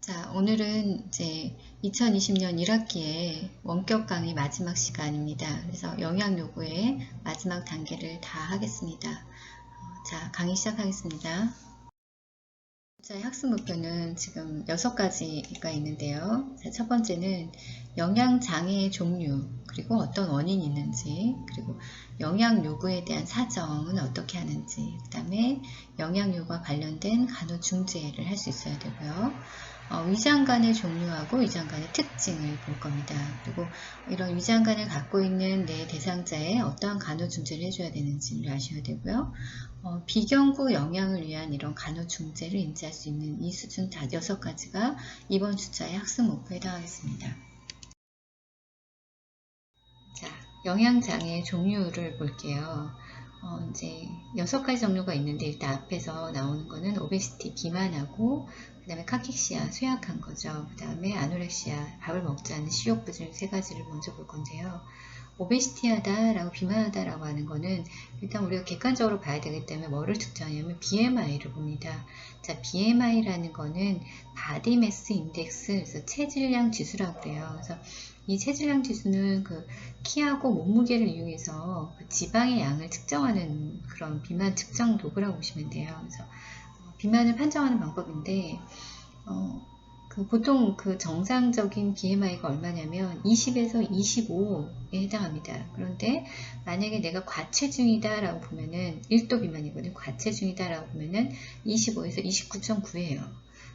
자, 오늘은 이제 2020년 1학기에 원격 강의 마지막 시간입니다. 그래서 영양 요구의 마지막 단계를 다 하겠습니다. 자, 강의 시작하겠습니다. 저의 학습 목표는 지금 6가지가 있는데요. 자, 첫 번째는 영양 장애의 종류, 그리고 어떤 원인이 있는지, 그리고 영양 요구에 대한 사정은 어떻게 하는지, 그 다음에 영양 요구와 관련된 간호중재를 할 수 있어야 되고요. 위장관의 종류하고 위장관의 특징을 볼 겁니다. 그리고 이런 위장관을 갖고 있는 내 대상자에 어떠한 간호중재를 해줘야 되는지를 아셔야 되고요. 비경구 영양을 위한 이런 간호중재를 인지할 수 있는 이 수준 다 6가지가 이번 주차의 학습 목표에 해당하겠습니다. 자, 영양장애의 종류를 볼게요. 이제 6가지 종류가 있는데 일단 앞에서 나오는 거는 오베시티 비만하고 그 다음에 카키시아 쇠약한 거죠. 그 다음에 아노렉시아 밥을 먹지 않는 식욕부진 3가지를 먼저 볼 건데요. 오베시티하다 라고 비만하다 라고 하는 거는 일단 우리가 객관적으로 봐야 되기 때문에 뭐를 측정하냐면 BMI를 봅니다. 자, BMI라는 거는 바디 매스 인덱스, 그래서 체질량 지수라고 그래요. 그래서 이 체질량 지수는 그 키하고 몸무게를 이용해서 그 지방의 양을 측정하는 그런 비만 측정 도구라고 보시면 돼요. 그래서 비만을 판정하는 방법인데 보통 그 정상적인 BMI가 얼마냐면 20에서 25에 해당합니다. 그런데 만약에 내가 과체중이다 라고 보면은 1도 비만이거든요. 과체중이다 라고 보면은 25에서 29.9예요.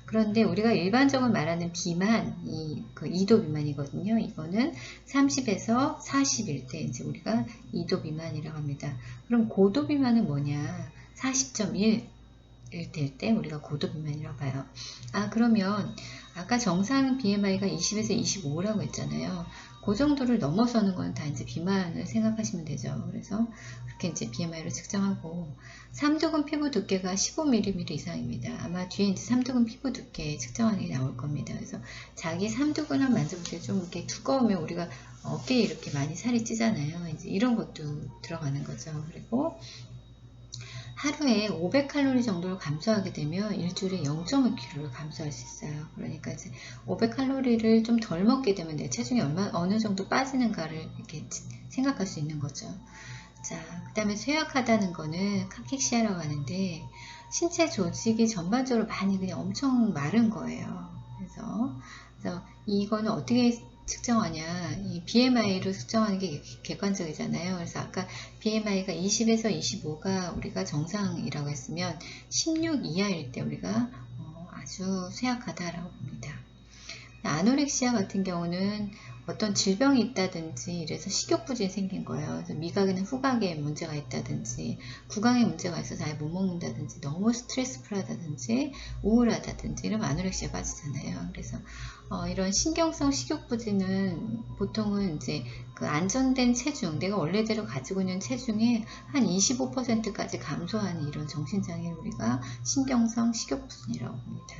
그런데 우리가 일반적으로 말하는 비만이 그 2도 비만이거든요. 이거는 30에서 41대 이제 우리가 2도 비만이라고 합니다. 그럼 고도 비만은 뭐냐? 40.1 될 때 우리가 고도 비만이라고 봐요. 그러면 아까 정상 BMI가 20에서 25라고 했잖아요. 그 정도를 넘어서는 건 다 이제 비만을 생각하시면 되죠. 그래서 그렇게 이제 BMI로 측정하고 3두근 피부 두께가 15mm 이상입니다. 아마 뒤에 이제 3두근 피부 두께 측정하는 게 나올 겁니다. 그래서 자기 3두근을 만져볼 때 좀 이렇게 두꺼우면 우리가 어깨에 이렇게 많이 살이 찌잖아요. 이제 이런 것도 들어가는 거죠. 그리고 하루에 500칼로리 정도를 감소하게 되면 일주일에 0.5kg를 감소할 수 있어요. 그러니까 이제 500칼로리를 좀 덜 먹게 되면 내 체중이 어느 정도 빠지는가를 이렇게 생각할 수 있는 거죠. 자, 그 다음에 쇠약하다는 거는 카키시아라고 하는데 신체 조직이 전반적으로 많이 그냥 엄청 마른 거예요. 그래서 이거는 어떻게 측정하냐, 이 BMI로 측정하는 게 객관적이잖아요. 그래서 아까 BMI가 20에서 25가 우리가 정상이라고 했으면 16 이하일 때 우리가 아주 쇠약하다라고 봅니다. 아노렉시아 같은 경우는 어떤 질병이 있다든지 이래서 식욕부진이 생긴 거예요. 그래서 미각이나 후각에 문제가 있다든지 구강에 문제가 있어서 아예 못 먹는다든지 너무 스트레스풀하다든지 우울하다든지 이러면 아노렉시아 빠지잖아요. 그래서 이런 신경성 식욕부진은 보통은 이제 그 안전된 체중, 내가 원래대로 가지고 있는 체중의 한 25%까지 감소하는 이런 정신장애를 우리가 신경성 식욕부진이라고 봅니다.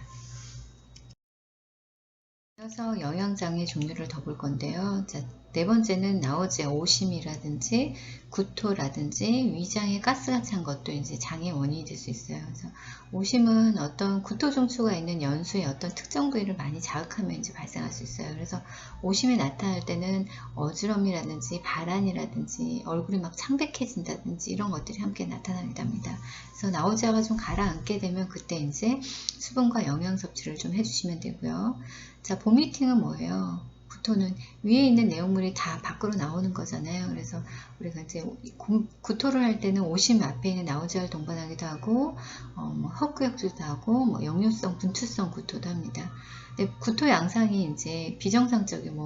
이어서 영양장애 종류를 더 볼 건데요. 자, 4번째는 나오제 오심이라든지 구토라든지 위장에 가스가 찬 것도 이제 장애 원인이 될 수 있어요. 그래서 오심은 어떤 구토 중추가 있는 연수의 어떤 특정 부위를 많이 자극하면 이제 발생할 수 있어요. 그래서 오심이 나타날 때는 어지럼이라든지 발한이라든지 얼굴이 막 창백해진다든지 이런 것들이 함께 나타나기도 합니다. 그래서 나오자가 좀 가라앉게 되면 그때 이제 수분과 영양 섭취를 좀 해주시면 되고요. 자, 보미팅은 뭐예요? 구토는 위에 있는 내용물이 다 밖으로 나오는 거잖아요. 그래서 우리가 이제 구토를 할 때는 오심 앞에 있는 나오자를 동반하기도 하고, 헛구역질도 하고, 역류성, 분투성 구토도 합니다. 근데 구토 양상이 이제 비정상적인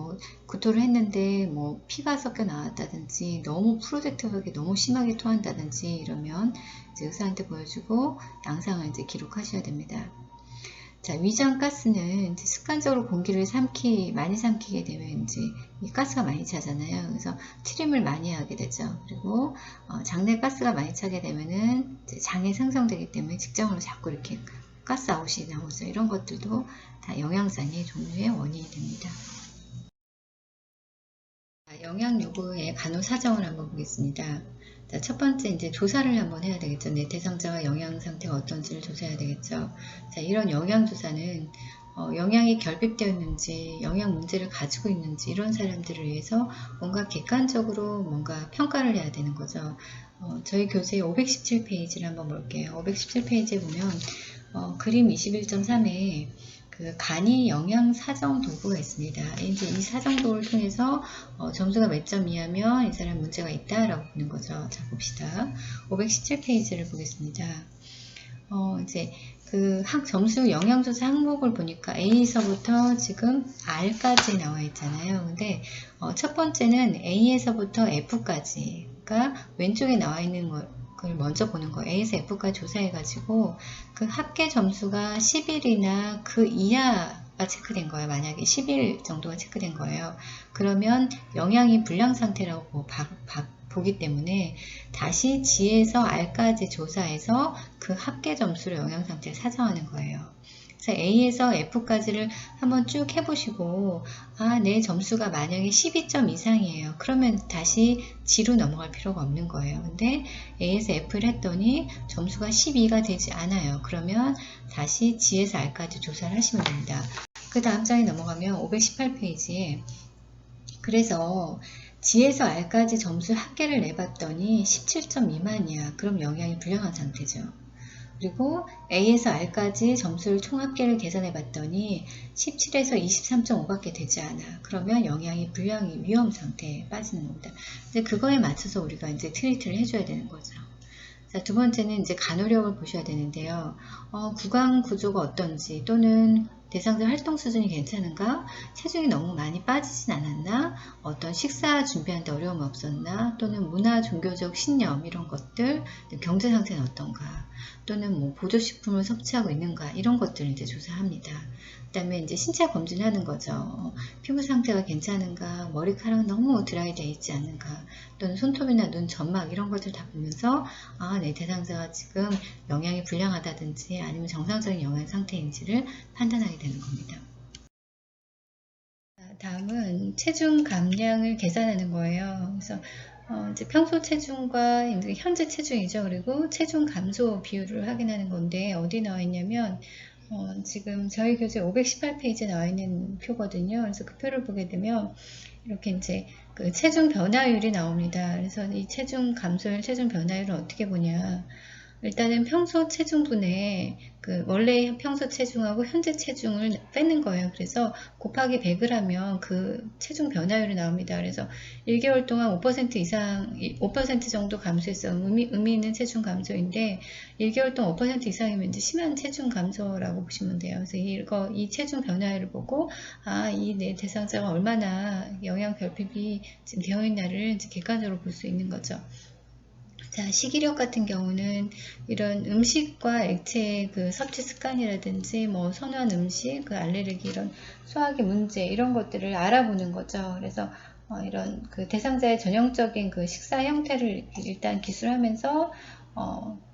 구토를 했는데 피가 섞여 나왔다든지 너무 프로젝트하게 너무 심하게 토한다든지 이러면 이제 의사한테 보여주고 양상을 이제 기록하셔야 됩니다. 자, 위장가스는 이제 습관적으로 공기를 많이 삼키게 되면 이제 이 가스가 많이 차잖아요. 그래서 트림을 많이 하게 되죠. 그리고 장내 가스가 많이 차게 되면은 이제 장에 생성되기 때문에 직장으로 자꾸 이렇게 가스 아웃이 나오죠. 이런 것들도 다 영양장애 종류의 원인이 됩니다. 영양 요구의 간호 사정을 한번 보겠습니다. 자, 첫 번째 이제 조사를 한번 해야 되겠죠. 내 대상자와 영양 상태가 어떤지를 조사해야 되겠죠. 자, 이런 영양 조사는 영양이 결핍되었는지, 영양 문제를 가지고 있는지 이런 사람들을 위해서 뭔가 객관적으로 뭔가 평가를 해야 되는 거죠. 저희 교재 517페이지를 한번 볼게요. 517페이지에 보면 그림 21.3에 그 간이 영양 사정 도구가 있습니다. 이제 이 사정도를 통해서 점수가 몇 점 이하면 이 사람 문제가 있다라고 보는 거죠. 자, 봅시다. 517페이지를 보겠습니다. 이제 그 점수 영양조사 항목을 보니까 A에서부터 지금 R까지 나와 있잖아요. 근데 첫 번째는 A에서부터 F까지, 그러니까 왼쪽에 나와 있는 걸 먼저 보는 거예요. A에서 F까지 조사해가지고 그 합계 점수가 10일이나 그 이하가 체크된 거예요. 만약에 10일 정도가 체크된 거예요. 그러면 영양이 불량 상태라고 보기 때문에 다시 G에서 R까지 조사해서 그 합계 점수를 영양 상태를 사정하는 거예요. 그래서 A에서 F까지를 한번 쭉 해보시고 내 점수가 만약에 12점 이상이에요. 그러면 다시 G로 넘어갈 필요가 없는 거예요. 근데 A에서 F를 했더니 점수가 12가 되지 않아요. 그러면 다시 G에서 R까지 조사를 하시면 됩니다. 그 다음 장에 넘어가면 518페이지에 그래서 G에서 R까지 점수 합계를 내봤더니 17점 미만이야. 그럼 영양이 불량한 상태죠. 그리고 A에서 R까지 점수를 총 합계를 계산해 봤더니 17에서 23.5밖에 되지 않아. 그러면 영양이 불량이 위험 상태에 빠지는 겁니다. 이제 그거에 맞춰서 우리가 이제 트리트를 해줘야 되는 거죠. 자, 두 번째는 이제 간호력을 보셔야 되는데요. 구강 구조가 어떤지 또는 대상자 활동 수준이 괜찮은가? 체중이 너무 많이 빠지진 않았나? 어떤 식사 준비하는데 어려움이 없었나? 또는 문화, 종교적 신념 이런 것들, 경제 상태는 어떤가? 또는 뭐 보조식품을 섭취하고 있는가? 이런 것들을 이제 조사합니다. 그 다음에 이제 신체 검진하는 거죠. 피부 상태가 괜찮은가? 머리카락 너무 드라이되어 있지 않은가? 또는 손톱이나 눈 점막 이런 것들 다 보면서 내 대상자가 지금 영양이 불량하다든지 아니면 정상적인 영양 상태인지를 판단하게 되는 겁니다. 다음은 체중 감량을 계산하는 거예요. 그래서 이제 평소 체중과 이제 현재 체중이죠. 그리고 체중 감소 비율을 확인하는 건데 어디 나와 있냐면 지금 저희 교재 518페이지에 나와 있는 표거든요. 그래서 그 표를 보게 되면 이렇게 이제 그 체중 변화율이 나옵니다. 그래서 이 체중 감소율, 체중 변화율을 어떻게 보냐. 일단은 평소 체중분에 그 원래 평소 체중하고 현재 체중을 빼는 거예요. 그래서 곱하기 100을 하면 그 체중 변화율이 나옵니다. 그래서 1개월 동안 5% 이상, 5% 정도 감소했어. 의미 있는 체중 감소인데 1개월 동안 5% 이상이면 이제 심한 체중 감소라고 보시면 돼요. 그래서 이 체중 변화율을 보고 이 내 대상자가 얼마나 영양 결핍이 지금 되어 있나를 이제 객관적으로 볼 수 있는 거죠. 자, 식이력 같은 경우는 이런 음식과 액체의 그 섭취 습관이라든지 뭐 선호한 음식, 그 알레르기 이런 소화기 문제 이런 것들을 알아보는 거죠. 그래서 이런 그 대상자의 전형적인 그 식사 형태를 일단 기술하면서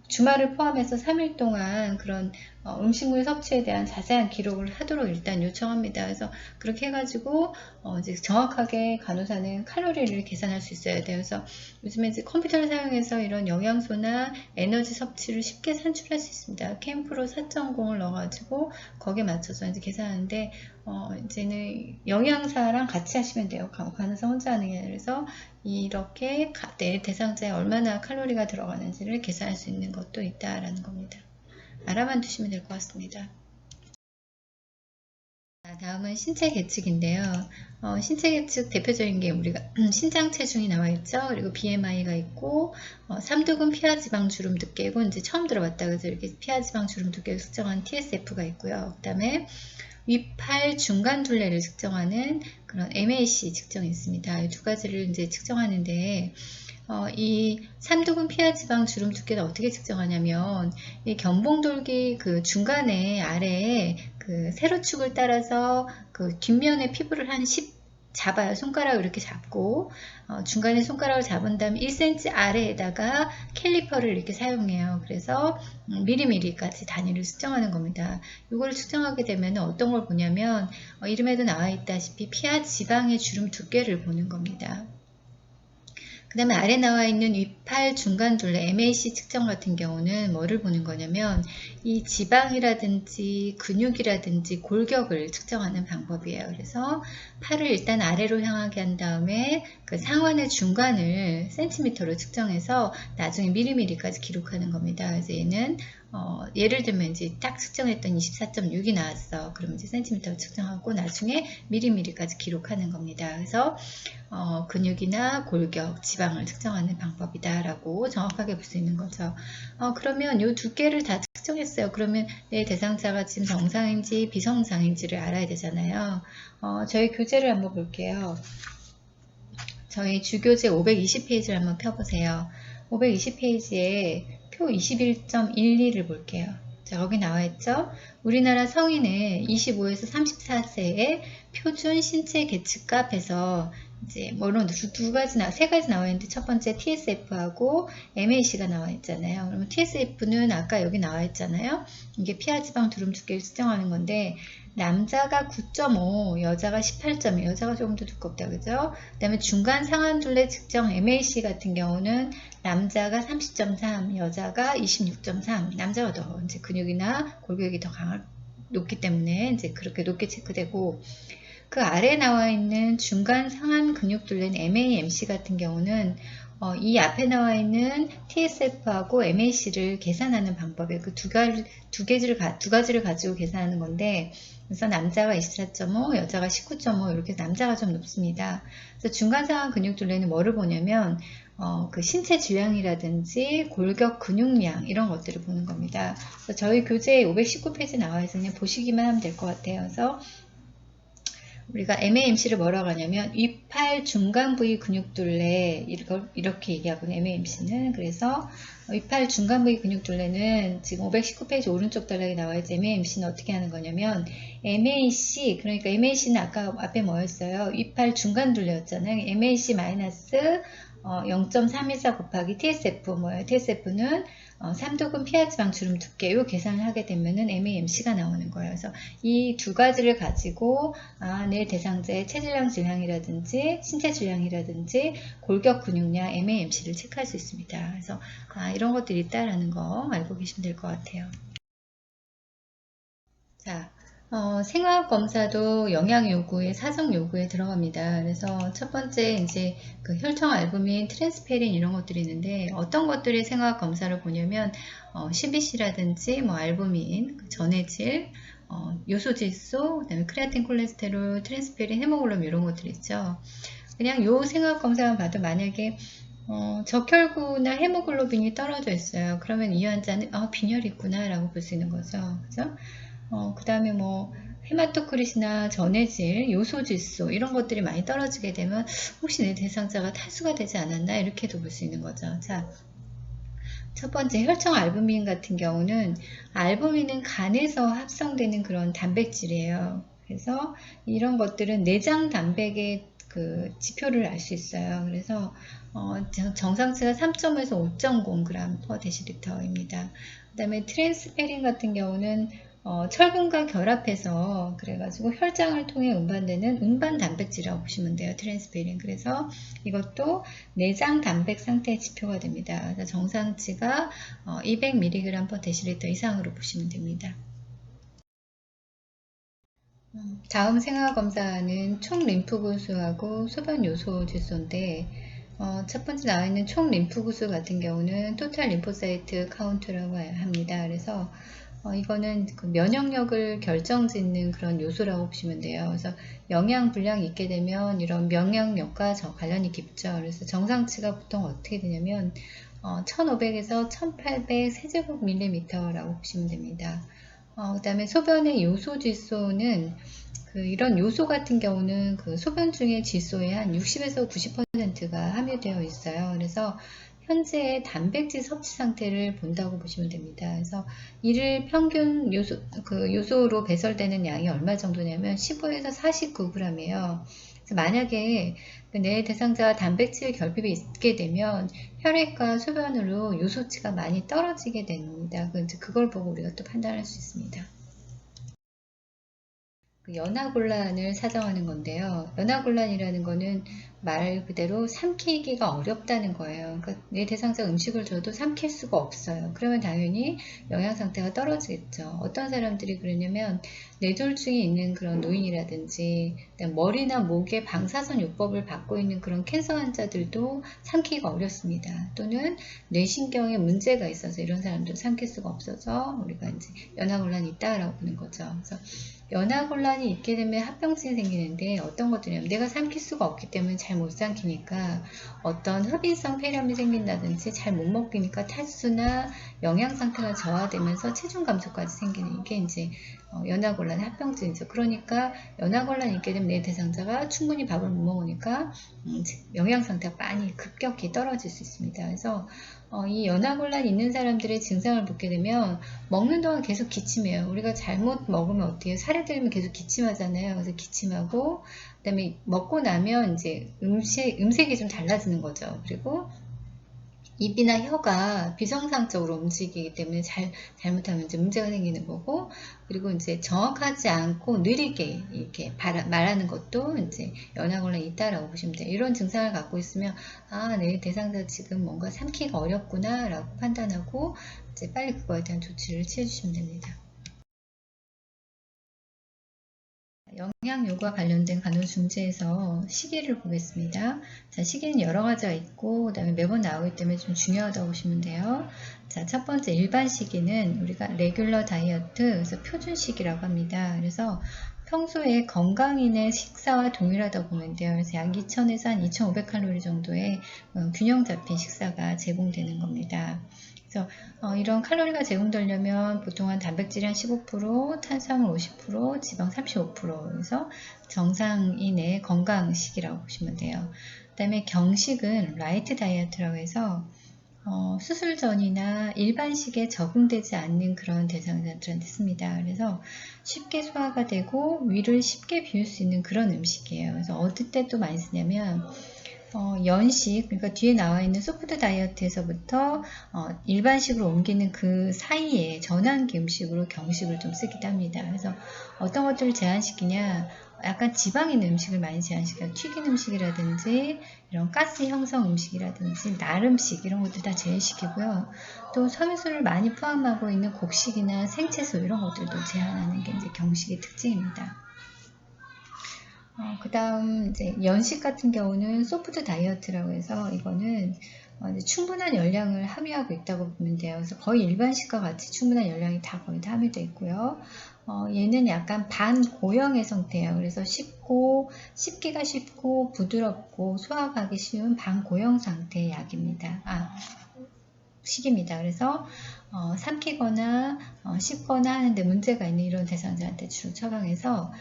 주말을 포함해서 3일 동안 그런 음식물 섭취에 대한 자세한 기록을 하도록 일단 요청합니다. 그래서 그렇게 해가지고 이제 정확하게 간호사는 칼로리를 계산할 수 있어야 돼요. 그래서 요즘에 이제 컴퓨터를 사용해서 이런 영양소나 에너지 섭취를 쉽게 산출할 수 있습니다. 캠프로 4.0을 넣어가지고 거기에 맞춰서 이제 계산하는데 이제는 영양사랑 같이 하시면 돼요. 간호사 혼자 하는 게 아니라. 그래서 이렇게 내 대상자에 얼마나 칼로리가 들어가는지를 계산할 수 있는 것도 있다라는 겁니다. 알아만 두시면 될 것 같습니다. 다음은 신체 계측인데요. 신체 계측 대표적인 게 우리가 신장 체중이 나와 있죠. 그리고 BMI가 있고 3두근 피하지방 주름 두께고 이제 처음 들어봤다 그래서 이렇게 피하지방 주름 두께를 측정한 TSF가 있고요. 그 다음에 위팔 중간 둘레를 측정하는 그런 MAC 측정이 있습니다. 이 두 가지를 이제 측정하는데 이 삼두근 피하지방 주름 두께는 어떻게 측정하냐면 이 견봉돌기 그 중간에 아래에 그 세로축을 따라서 그 뒷면에 피부를 한 10 잡아요. 손가락을 이렇게 잡고 중간에 손가락을 잡은 다음에 1cm 아래에다가 캘리퍼를 이렇게 사용해요. 그래서 미리미리까지 단위를 측정하는 겁니다. 이걸 측정하게 되면 어떤 걸 보냐면 이름에도 나와 있다시피 피하 지방의 주름 두께를 보는 겁니다. 그 다음에 아래 나와 있는 위팔 중간둘레 MAC 측정 같은 경우는 뭐를 보는 거냐면 이 지방이라든지 근육이라든지 골격을 측정하는 방법이에요. 그래서 팔을 일단 아래로 향하게 한 다음에 그 상완의 중간을 센티미터로 측정해서 나중에 미리미리까지 기록하는 겁니다. 그래서 얘는 예를 들면 이제 딱 측정했던 24.6이 나왔어. 그러면 이제 센티미터로 측정하고 나중에 미리미리까지 기록하는 겁니다. 그래서 근육이나 골격, 지방을 측정하는 방법이다 라고 정확하게 볼 수 있는 거죠. 그러면 이 두 개를 다 측정했어요. 그러면 내 대상자가 지금 정상인지 비정상인지를 알아야 되잖아요. 저희 교재를 한번 볼게요. 저희 주교재 520페이지를 한번 펴보세요. 520페이지에 표 21.12를 볼게요. 자, 거기 나와 있죠? 우리나라 성인의 25에서 34세의 표준 신체 계측값에서 이제 뭐로 세 가지 나와 있는데 첫 번째 TSF하고 MAC가 나와 있잖아요. 그러면 TSF는 아까 여기 나와 있잖아요. 이게 피하 지방 두름 두께를 측정하는 건데 남자가 9.5, 여자가 18.2, 여자가 조금 더 두껍다, 그죠? 그 다음에 중간 상한 둘레 측정 MAC 같은 경우는 남자가 30.3, 여자가 26.3, 남자가 더 이제 근육이나 골격이 더 높기 때문에 이제 그렇게 높게 체크되고, 그 아래 나와 있는 중간 상한 근육 둘레는 MAMC 같은 경우는 이 앞에 나와 있는 TSF하고 MAC를 계산하는 방법이에요. 그 두 가지를 가지고 계산하는 건데, 그래서 남자가 24.5, 여자가 19.5 이렇게 남자가 좀 높습니다. 그래서 중간 상한 근육 둘레는 뭐를 보냐면 그 신체 질량이라든지 골격 근육량 이런 것들을 보는 겁니다. 그래서 저희 교재에 519페이지 나와 있어서 그냥 보시기만 하면 될 것 같아요. 그래서 우리가 MAMC를 뭐라고 하냐면 위팔 중간 부위 근육둘레 이렇게 얘기하거든요. MAMC는. 그래서 위팔 중간 부위 근육둘레는 지금 519페이지 오른쪽 단락에 나와 있죠. MAMC는 어떻게 하는 거냐면 MAC, 그러니까 MAC는 아까 앞에 뭐였어요? 위팔 중간 둘레였잖아요. MAC 마이너스 0.314 곱하기 TSF 뭐예요? TSF는 3도근 피하지방 주름 두께 요 계산을 하게 되면은 MAMC가 나오는 거예요. 그래서 이 두 가지를 가지고 내 대상자의 체질량 질량이라든지 신체 질량이라든지 골격 근육량 MAMC를 체크할 수 있습니다. 그래서 이런 것들이 있다라는 거 알고 계시면 될 것 같아요. 자, 생화학 검사도 영양 요구에 사정 요구에 들어갑니다. 그래서 첫 번째 이제 그 혈청 알부민, 트랜스페린 이런 것들이 있는데 어떤 것들이 생화학 검사를 보냐면 CBC라든지 뭐 알부민, 그 전해질, 요소질소, 그다음에 크레아틴 콜레스테롤, 트랜스페린, 헤모글로빈 이런 것들 있죠. 그냥 요 생화학 검사만 봐도 만약에 적혈구나 헤모글로빈이 떨어져 있어요. 그러면 이 환자는 빈혈이 있구나 라고 볼 수 있는 거죠. 그죠? 그 다음에 뭐 헤마토크릿이나 전해질, 요소질소 이런 것들이 많이 떨어지게 되면 혹시 내 대상자가 탈수가 되지 않았나 이렇게도 볼 수 있는 거죠. 자, 첫 번째 혈청 알부민 같은 경우는 알부민은 간에서 합성되는 그런 단백질이에요. 그래서 이런 것들은 내장 단백의 그 지표를 알 수 있어요. 그래서 정상치가 3.5에서 5.0g/dl입니다. 그 다음에 트랜스페린 같은 경우는 철분과 결합해서 그래가지고 혈장을 통해 운반되는 운반 단백질이라고 보시면 돼요. 트랜스페린. 그래서 이것도 내장 단백 상태의 지표가 됩니다. 그래서 정상치가 200mg/dl 이상으로 보시면 됩니다. 다음 생화검사는 총 림프구수하고 소변 요소 질소인데 첫 번째 나와 있는 총 림프구수 같은 경우는 토탈 림포사이트 카운트라고 합니다. 그래서 이거는 그 면역력을 결정짓는 그런 요소라고 보시면 돼요. 그래서 영양 불량이 있게 되면 이런 면역력과 관련이 깊죠. 그래서 정상치가 보통 어떻게 되냐면 1500에서 1800 세제곱밀리미터라고 보시면 됩니다. 그 다음에 소변의 요소 질소는 이런 요소 같은 경우는 그 소변 중에 질소의 한 60에서 90%가 함유되어 있어요. 그래서 현재 단백질 섭취 상태를 본다고 보시면 됩니다. 그래서 이를 평균 요소로 배설되는 양이 얼마 정도냐면 15에서 49g이에요. 그래서 만약에 내 대상자가 단백질 결핍이 있게 되면 혈액과 소변으로 요소치가 많이 떨어지게 됩니다. 그걸 보고 우리가 또 판단할 수 있습니다. 그 연하곤란을 사정하는 건데요. 연하곤란이라는 거는 말 그대로 삼키기가 어렵다는 거예요. 그러니까 내 대상자 음식을 줘도 삼킬 수가 없어요. 그러면 당연히 영양 상태가 떨어지겠죠. 어떤 사람들이 그러냐면 뇌졸중에 있는 그런 노인이라든지 머리나 목에 방사선 요법을 받고 있는 그런 캔서 환자들도 삼키기가 어렵습니다. 또는 뇌신경에 문제가 있어서 이런 사람도 삼킬 수가 없어서 우리가 이제 연하곤란이 있다라고 보는 거죠. 그래서 연하곤란이 있게 되면 합병증이 생기는데 어떤 것들이냐면 내가 삼킬 수가 없기 때문에 잘 못 삼키니까 어떤 흡인성 폐렴이 생긴다든지 잘 못 먹기니까 탈수나 영양 상태가 저하되면서 체중 감소까지 생기는 게 이제 연하곤란의 합병증이죠. 그러니까 연하곤란이 있게 되면 내 대상자가 충분히 밥을 못 먹으니까 영양 상태가 많이 급격히 떨어질 수 있습니다. 그래서 이 연하곤란이 있는 사람들의 증상을 보게 되면 먹는 동안 계속 기침해요. 우리가 잘못 먹으면 어떻게 해요? 살이 들면 계속 기침하잖아요. 그래서 기침하고 그다음에 먹고 나면 이제 음색이 좀 달라지는 거죠. 그리고 입이나 혀가 비정상적으로 움직이기 때문에 잘못하면 이제 문제가 생기는 거고, 그리고 이제 정확하지 않고 느리게 이렇게 말하는 것도 이제 연하곤란이 있다라고 보시면 돼요. 이런 증상을 갖고 있으면, 아, 내 대상자 지금 뭔가 삼키기가 어렵구나 라고 판단하고, 이제 빨리 그거에 대한 조치를 취해주시면 됩니다. 영양요과 관련된 간호중재에서 시기를 보겠습니다. 자, 시기는 여러 가지가 있고, 그 다음에 매번 나오기 때문에 좀 중요하다고 보시면 돼요. 자, 첫 번째 일반 시기는 우리가 레귤러 다이어트, 그래서 표준 시기라고 합니다. 그래서 평소에 건강인의 식사와 동일하다고 보면 돼요. 그래서 약 2000에서 한 2500칼로리 정도의 균형 잡힌 식사가 제공되는 겁니다. 그래서 이런 칼로리가 제공되려면 보통 한 단백질이 한 15%, 탄수화물 50%, 지방 35%에서 정상인의 건강식이라고 보시면 돼요. 그 다음에 경식은 라이트 다이어트라고 해서 수술 전이나 일반식에 적응되지 않는 그런 대상자들한테 씁니다. 그래서 쉽게 소화가 되고 위를 쉽게 비울 수 있는 그런 음식이에요. 그래서 어떨 때 또 많이 쓰냐면 연식, 그러니까 뒤에 나와 있는 소프트 다이어트에서부터 일반식으로 옮기는 그 사이에 전환기 음식으로 경식을 좀 쓰기도 합니다. 그래서 어떤 것들을 제한시키냐, 약간 지방 있는 음식을 많이 제한시켜요. 튀긴 음식이라든지 이런 가스 형성 음식이라든지 날음식 이런 것들 다 제한시키고요. 또 섬유소를 많이 포함하고 있는 곡식이나 생채소 이런 것들도 제한하는 게 이제 경식의 특징입니다. 그 다음 이제 연식 같은 경우는 소프트 다이어트라고 해서 이거는 이제 충분한 열량을 함유하고 있다고 보면 돼요. 그래서 거의 일반식과 같이 충분한 열량이 다 거의 다 함유되어 있고요. 얘는 약간 반고형의 상태예요. 그래서 씹기가 쉽고 부드럽고 소화하기 쉬운 반고형 상태의 약입니다. 식입니다. 그래서 삼키거나 씹거나 하는데 문제가 있는 이런 대상자한테 주로 처방해서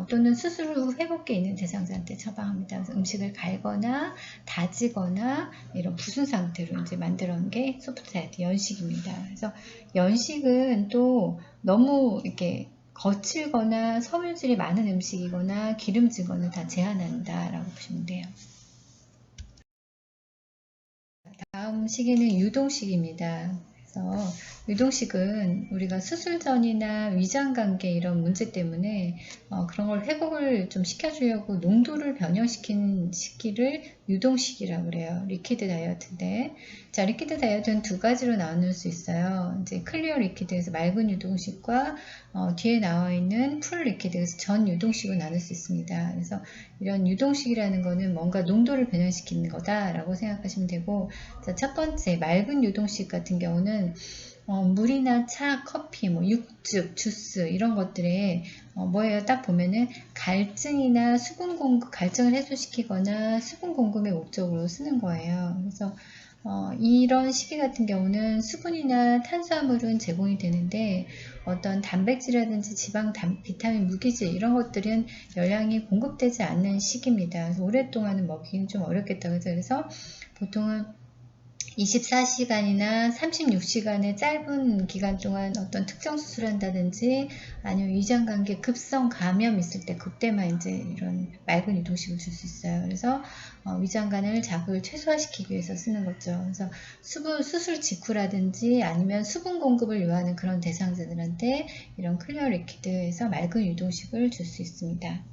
또는 수술 후 회복기에 있는 대상자한테 처방합니다. 그래서 음식을 갈거나 다지거나 이런 부순 상태로 이제 만들어 놓은 게 소프트 다이어트 연식입니다. 그래서 연식은 또 너무 이렇게 거칠거나 섬유질이 많은 음식이거나 기름진 거는 다 제한한다라고 보시면 돼요. 다음 시기는 유동식입니다. 그래서 유동식은 우리가 수술 전이나 위장 관계 이런 문제 때문에 그런 걸 회복을 좀 시켜주려고 농도를 변형시킨 시기를 유동식이라고 그래요. 리퀴드 다이어트인데, 자, 리퀴드 다이어트는 두 가지로 나눌 수 있어요. 이제 클리어 리퀴드에서 맑은 유동식과 뒤에 나와 있는 풀 리퀴드에서 전 유동식으로 나눌 수 있습니다. 그래서 이런 유동식이라는 거는 뭔가 농도를 변형시키는 거다라고 생각하시면 되고, 자, 첫 번째 맑은 유동식 같은 경우는 물이나 차, 커피, 뭐 육즙, 주스 이런 것들에 뭐예요? 딱 보면은 갈증이나 수분 공급, 갈증을 해소시키거나 수분 공급의 목적으로 쓰는 거예요. 그래서 이런 시기 같은 경우는 수분이나 탄수화물은 제공이 되는데 어떤 단백질이라든지 지방, 비타민, 무기질 이런 것들은 열량이 공급되지 않는 시기입니다. 그래서 오랫동안은 먹기는 좀 어렵겠다고 해서 보통은 24시간이나 36시간의 짧은 기간 동안 어떤 특정 수술을 한다든지 아니면 위장관계 급성 감염 있을 때 그때만 이제 이런 맑은 유동식을 줄 수 있어요. 그래서 위장관을 자극을 최소화시키기 위해서 쓰는 거죠. 그래서 수술 직후라든지 아니면 수분 공급을 요하는 그런 대상자들한테 이런 클리어 리퀴드에서 맑은 유동식을 줄 수 있습니다.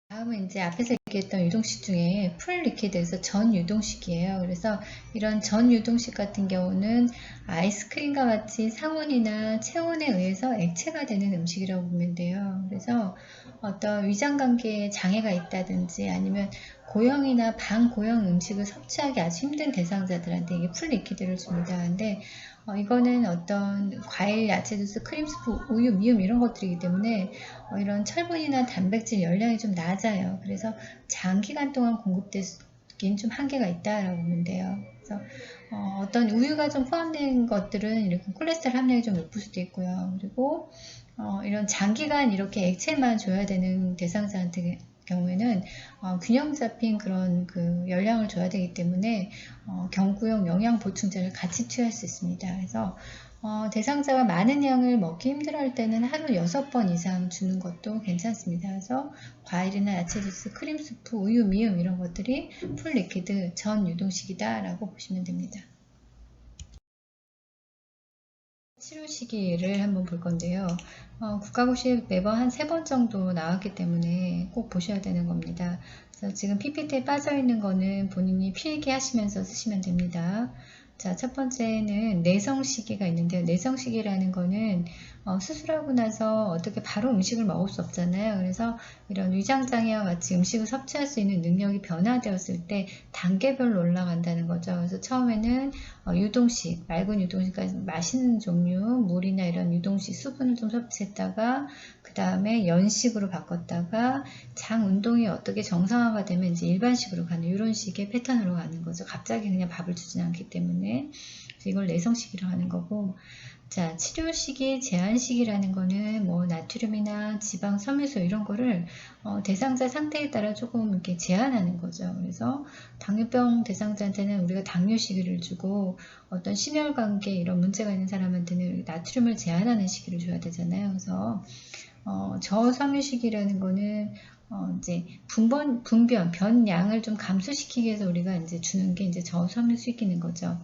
다음은 이제 앞에서 얘기했던 유동식 중에 풀 리퀴드에서 전 유동식이에요. 그래서 이런 전 유동식 같은 경우는 아이스크림과 같이 상온이나 체온에 의해서 액체가 되는 음식이라고 보면 돼요. 그래서 어떤 위장 관계에 장애가 있다든지 아니면 고형이나 반고형 음식을 섭취하기 아주 힘든 대상자들한테 이게 풀 리퀴드를 줍니다. 근데 이거는 어떤 과일, 야채 주스, 크림 스프, 우유, 미음 이런 것들이기 때문에 이런 철분이나 단백질 열량이 좀 낮아요. 그래서 장기간 동안 공급되긴 좀 한계가 있다라고 보면 돼요. 그래서 어떤 우유가 좀 포함된 것들은 이렇게 콜레스테롤 함량이 좀 높을 수도 있고요. 그리고 이런 장기간 이렇게 액체만 줘야 되는 대상자한테 경우에는 균형 잡힌 그런 그 열량을 줘야 되기 때문에 경구용 영양 보충제를 같이 투여할 수 있습니다. 그래서 대상자가 많은 양을 먹기 힘들어할 때는 하루 6번 이상 주는 것도 괜찮습니다. 그래서 과일이나 야채 주스, 크림 수프, 우유, 미음 이런 것들이 풀 리퀴드 전 유동식이다 라고 보시면 됩니다. 치료 시기를 한번 볼 건데요. 국가고시 매번 한 3번 정도 나왔기 때문에 꼭 보셔야 되는 겁니다. 그래서 지금 PPT에 빠져 있는 거는 본인이 필기 하시면서 쓰시면 됩니다. 자, 첫 번째는 내성 시기가 있는데요. 내성 시기라는 거는 수술하고 나서 어떻게 바로 음식을 먹을 수 없잖아요. 그래서 이런 위장장애와 같이 음식을 섭취할 수 있는 능력이 변화되었을 때 단계별로 올라간다는 거죠. 그래서 처음에는 유동식, 맑은 유동식, 마시는 종류, 물이나 이런 유동식, 수분을 좀 섭취했다가 그 다음에 연식으로 바꿨다가 장 운동이 어떻게 정상화가 되면 이제 일반식으로 가는 이런 식의 패턴으로 가는 거죠. 갑자기 그냥 밥을 주진 않기 때문에. 그래서 이걸 내성식이라고 하는 거고, 자, 치료 시기, 제한 시기라는 거는 뭐 나트륨이나 지방, 섬유소 이런 거를 대상자 상태에 따라 조금 이렇게 제한하는 거죠. 그래서 당뇨병 대상자한테는 우리가 당뇨 시기를 주고 어떤 심혈관계 이런 문제가 있는 사람한테는 나트륨을 제한하는 시기를 줘야 되잖아요. 그래서 저섬유식이라는 거는 이제 변양을 좀 감소시키기 위해서 우리가 이제 주는 게 이제 저섬유식이는 거죠.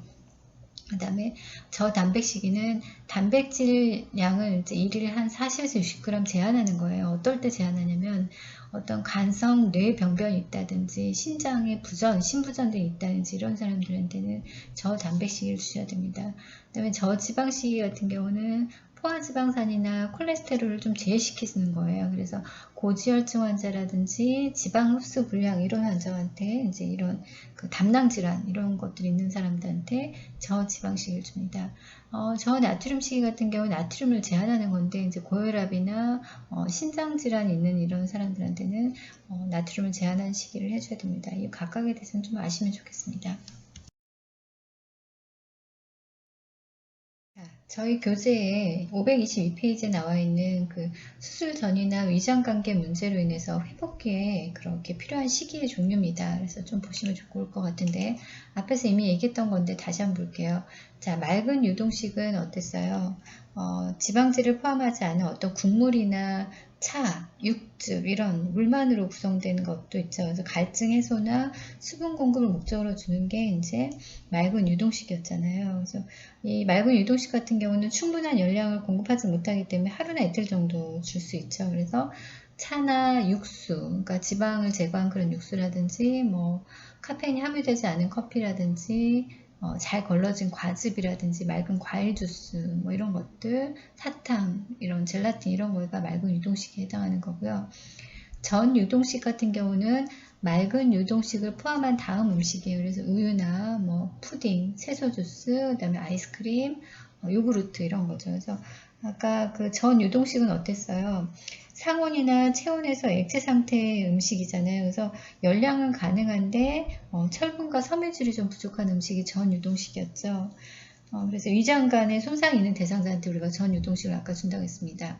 그 다음에 저단백식이는 단백질 양을 이제 일일에 한 40에서 60g 제한하는 거예요. 어떨 때 제한하냐면 어떤 간성 뇌병변이 있다든지 신장에 부전, 신부전 등이 있다든지 이런 사람들한테는 저단백식을 주셔야 됩니다. 그 다음에 저지방식이 같은 경우는 포화지방산이나 콜레스테롤을 좀 제외시키는 거예요. 그래서 고지혈증 환자라든지 지방 흡수 불량 이런 환자한테 이제 이런 그 담낭 질환 이런 것들이 있는 사람들한테 저지방식을 줍니다. 저나트륨 시기 같은 경우 나트륨을 제한하는 건데 이제 고혈압이나 신장 질환이 있는 이런 사람들한테는 나트륨을 제한하는 시기를 해줘야 됩니다. 이 각각에 대해서는 좀 아시면 좋겠습니다. 저희 교재에 522페이지에 나와 있는 그 수술 전이나 위장관계 문제로 인해서 회복기에 그렇게 필요한 시기의 종류입니다. 그래서 좀 보시면 좋을 것 같은데 앞에서 이미 얘기했던 건데 다시 한번 볼게요. 자, 맑은 유동식은 어땠어요? 지방질을 포함하지 않은 어떤 국물이나 차, 육즙 이런 물만으로 구성된 것도 있죠. 그래서 갈증 해소나 수분 공급을 목적으로 주는 게 이제 맑은 유동식이었잖아요. 그래서 이 맑은 유동식 같은 경우는 충분한 열량을 공급하지 못하기 때문에 하루나 이틀 정도 줄 수 있죠. 그래서 차나 육수, 그러니까 지방을 제거한 그런 육수라든지 뭐 카페인이 함유되지 않은 커피라든지 잘 걸러진 과즙이라든지 맑은 과일 주스 뭐 이런 것들, 사탕, 이런 젤라틴 이런 거가 맑은 유동식에 해당하는 거고요. 전 유동식 같은 경우는 맑은 유동식을 포함한 다음 음식이에요. 그래서 우유나 뭐 푸딩, 채소 주스, 그다음에 아이스크림, 요구르트 이런 거죠. 그래서 아까 그 전 유동식은 어땠어요? 상온이나 체온에서 액체 상태의 음식이잖아요. 그래서 열량은 가능한데 철분과 섬유질이 좀 부족한 음식이 전 유동식이었죠. 그래서 위장관에 손상이 있는 대상자한테 우리가 전 유동식을 아까 준다고 했습니다.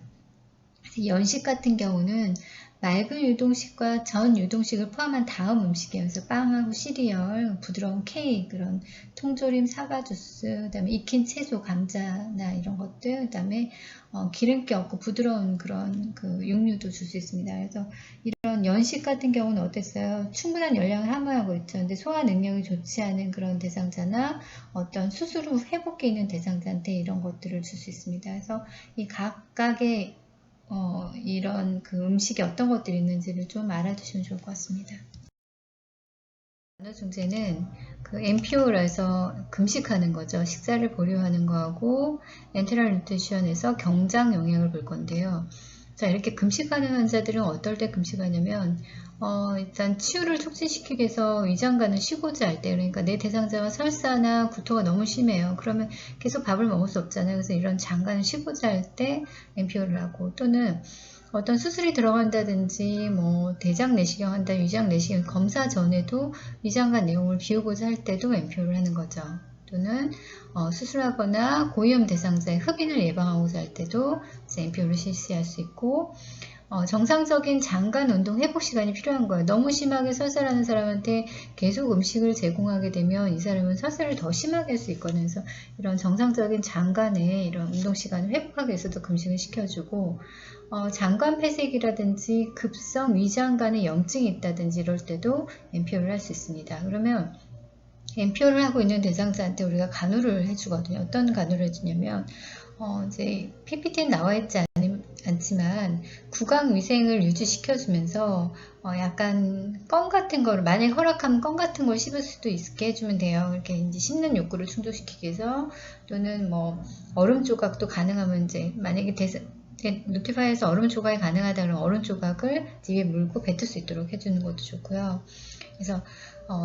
연식 같은 경우는 맑은 유동식과 전 유동식을 포함한 다음 음식이에요. 그래서 빵하고 시리얼, 부드러운 케이크, 그런 통조림 사과 주스, 그다음에 익힌 채소, 감자나 이런 것들, 그다음에 기름기 없고 부드러운 그런 그 육류도 줄 수 있습니다. 그래서 이런 연식 같은 경우는 어땠어요? 충분한 열량을 함유하고 있죠. 근데 소화 능력이 좋지 않은 그런 대상자나 어떤 수술 후 회복기 있는 대상자한테 이런 것들을 줄 수 있습니다. 그래서 이 각각의 이런 그 음식에 어떤 것들이 있는지를 좀 알아두시면 좋을 것 같습니다. 간호 중재는 그 MPO라 해서 금식하는 거죠. 식사를 보류하는 거하고 엔테럴 뉴트리션에서 경장 영양을 볼 건데요. 자, 이렇게 금식하는 환자들은 어떨 때 금식하냐면 일단 치유를 촉진시키기 위해서 위장관을 쉬고자 할 때, 그러니까 내 대상자가 설사나 구토가 너무 심해요. 그러면 계속 밥을 먹을 수 없잖아요. 그래서 이런 장관을 쉬고자 할 때 MPO를 하고, 또는 어떤 수술이 들어간다든지 뭐 대장 내시경 한다, 위장 내시경 검사 전에도 위장관 내용을 비우고자 할 때도 MPO를 하는 거죠. 또는 수술하거나 고위험 대상자의 흡인을 예방하고자 할 때도 MPO를 실시할 수 있고, 정상적인 장관 운동 회복 시간이 필요한 거예요. 너무 심하게 설사하는 사람한테 계속 음식을 제공하게 되면 이 사람은 설사를 더 심하게 할 수 있거든요. 그래서 이런 정상적인 장관의 이런 운동 시간을 회복하기 위해서도 금식을 시켜주고, 장관 폐색이라든지 급성 위장관에 염증이 있다든지 이럴 때도 MPO를 할 수 있습니다. 그러면 MPO를 하고 있는 대상자한테 우리가 간호를 해주거든요. 어떤 간호를 해주냐면, 이제 PPT에 나와 있지 않지만 구강 위생을 유지시켜주면서 약간 껌 같은 거를, 만약 허락하면 껌 같은 걸 씹을 수도 있게 해주면 돼요. 이렇게 이제 씹는 욕구를 충족시키기 위해서. 또는 뭐 얼음 조각도 가능하면, 이제 만약에 노티파이에서 얼음 조각이 가능하다 그러면 얼음 조각을 입에 물고 뱉을 수 있도록 해주는 것도 좋고요. 그래서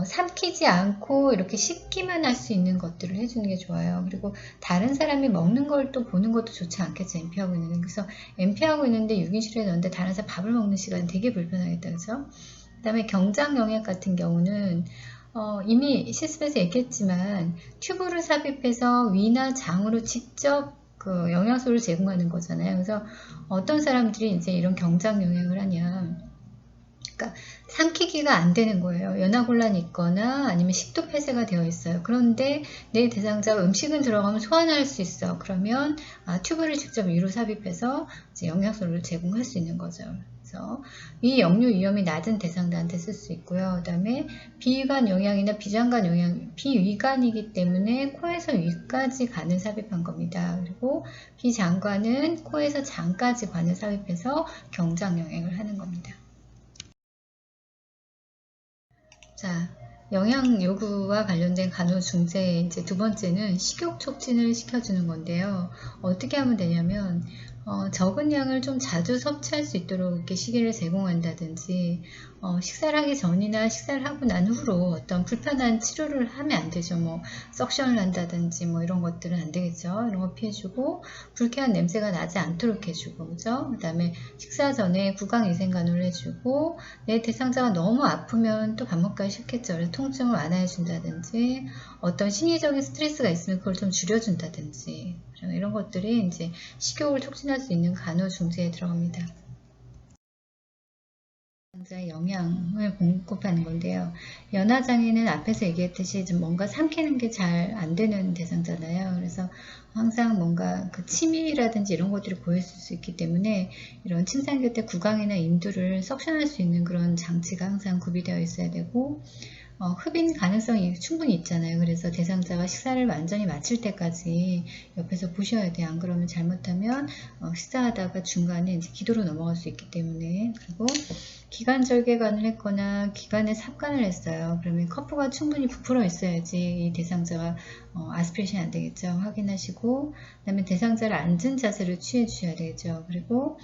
삼키지 않고 이렇게 씹기만 할 수 있는 것들을 해주는 게 좋아요. 그리고 다른 사람이 먹는 걸 또 보는 것도 좋지 않겠죠. MP하고 있는데. 그래서 MP하고 있는데 6인실에 넣는데 다른 사람 밥을 먹는 시간은 되게 불편하겠다. 그죠? 그 다음에 경장 영양 같은 경우는 이미 실습에서 얘기했지만 튜브를 삽입해서 위나 장으로 직접 그 영양소를 제공하는 거잖아요. 그래서 어떤 사람들이 이제 이런 경장 영양을 하냐, 그러니까 삼키기가 안 되는 거예요. 연화곤란이 있거나 아니면 식도 폐쇄가 되어 있어요. 그런데 내 대상자가 음식은 들어가면 소화할 수 있어. 그러면 튜브를 직접 위로 삽입해서 이제 영양소를 제공할 수 있는 거죠. 그래서 위역류 위험이 낮은 대상자한테 쓸 수 있고요. 그 다음에 비위관 영양이나 비장관 영양, 비위관이기 때문에 코에서 위까지 관을 삽입한 겁니다. 그리고 비장관은 코에서 장까지 관을 삽입해서 경장 영양을 하는 겁니다. 자, 영양 요구와 관련된 간호 중재의 이제 두 번째는 식욕 촉진을 시켜주는 건데요. 어떻게 하면 되냐면, 적은 양을 좀 자주 섭취할 수 있도록 이렇게 시기를 제공한다든지, 식사를 하기 전이나 식사를 하고 난 후로 어떤 불편한 치료를 하면 안 되죠. 뭐, 석션을 한다든지 뭐 이런 것들은 안 되겠죠. 이런 거 피해주고, 불쾌한 냄새가 나지 않도록 해주고, 그죠? 그 다음에 식사 전에 구강위생간호를 해주고, 내 대상자가 너무 아프면 또 밥 먹기가 싫겠죠. 그래서 통증을 완화해준다든지, 어떤 심리적인 스트레스가 있으면 그걸 좀 줄여준다든지, 이런 것들이 이제 식욕을 촉진할 수 있는 간호 중재에 들어갑니다. 대상자의 영양을 공급하는 건데요. 연화장애는 앞에서 얘기했듯이 좀 뭔가 삼키는 게 잘 안 되는 대상잖아요. 그래서 항상 뭔가 그 침이라든지 이런 것들이 보였을 수 있기 때문에 이런 침상교 때 구강이나 인두를 석션할 수 있는 그런 장치가 항상 구비되어 있어야 되고, 흡인 가능성이 충분히 있잖아요. 그래서 대상자가 식사를 완전히 마칠 때까지 옆에서 보셔야 돼요. 안 그러면 잘못하면 식사하다가 중간에 이제 기도로 넘어갈 수 있기 때문에. 그리고 기관절개관을 했거나 기관에 삽관을 했어요. 그러면 커프가 충분히 부풀어 있어야지 이 대상자가 아스피레이션이 안 되겠죠. 확인하시고, 그 다음에 대상자를 앉은 자세를 취해 주셔야 되겠죠. 그리고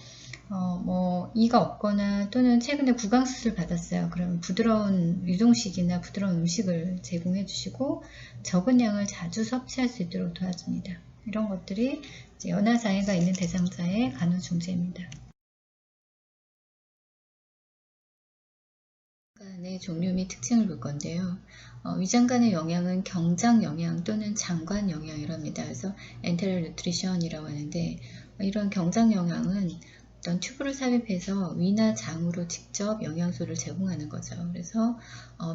뭐 이가 없거나 또는 최근에 구강수술 받았어요. 그러면 부드러운 유동식이나 부드러운 음식을 제공해 주시고, 적은 양을 자주 섭취할 수 있도록 도와줍니다. 이런 것들이 이제 연화장애가 있는 대상자의 간호 중재입니다. 위장관의 종류 및 특징을 볼 건데요. 위장관의 영양은 경장 영양 또는 장관 영양이랍니다. 그래서 엔테럴 뉴트리션이라고 하는데, 이런 경장 영양은 어떤 튜브를 삽입해서 위나 장으로 직접 영양소를 제공하는 거죠. 그래서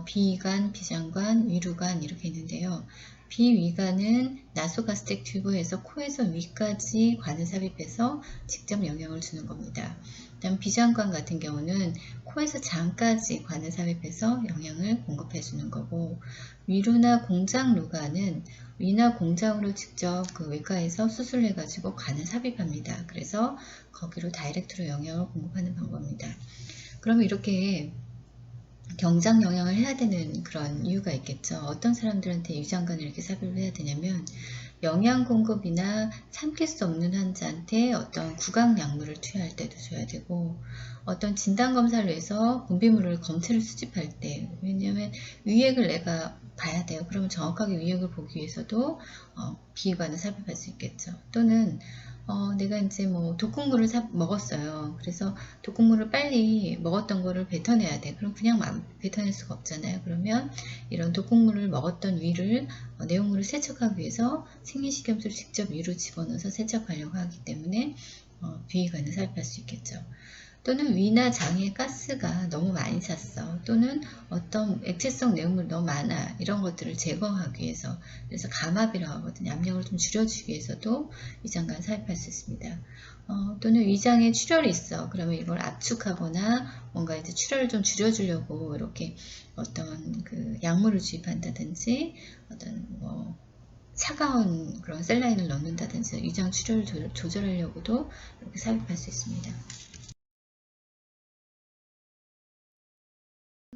비위관, 비장관, 위루관 이렇게 있는데요. 비위관은 나소가스텍 튜브에서 코에서 위까지 관을 삽입해서 직접 영향을 주는 겁니다. 그다음 비장관 같은 경우는 코에서 장까지 관을 삽입해서 영양을 공급해 주는 거고, 위루나 공장루관은 위나 공장으로 직접 그 외과에서 수술을 해가지고 관을 삽입합니다. 그래서 거기로 다이렉트로 영양을 공급하는 방법입니다. 그러면 이렇게 경장 영양을 해야 되는 그런 이유가 있겠죠. 어떤 사람들한테 위장관을 이렇게 삽입을 해야 되냐면, 영양 공급이나 삼킬 수 없는 환자한테 어떤 구강 약물을 투여할 때도 줘야 되고, 어떤 진단 검사를 위해서 분비물을 검체를 수집할 때, 왜냐하면 위액을 내가 봐야 돼요. 그러면 정확하게 위액을 보기 위해서도 비위관을 삽입할 수 있겠죠. 또는 내가 이제 뭐 독극물을 먹었어요. 그래서 독극물을 빨리 먹었던 거를 뱉어내야 돼. 그럼 그냥 뱉어낼 수가 없잖아요. 그러면 이런 독극물을 먹었던 위를 내용물을 세척하기 위해서 생리식염수를 직접 위로 집어넣어서 세척하려고 하기 때문에 비위관을 삽입할 수 있겠죠. 또는 위나 장에 가스가 너무 많이 찼어. 또는 어떤 액체성 내용물이 너무 많아. 이런 것들을 제거하기 위해서, 그래서 감압이라고 하거든요. 압력을 좀 줄여주기 위해서도 위장관 삽입할 수 있습니다. 또는 위장에 출혈이 있어. 그러면 이걸 압축하거나 뭔가 이제 출혈을 좀 줄여주려고 이렇게 어떤 그 약물을 주입한다든지, 어떤 뭐 차가운 그런 셀라인을 넣는다든지 위장 출혈을 조절하려고도 이렇게 삽입할 수 있습니다.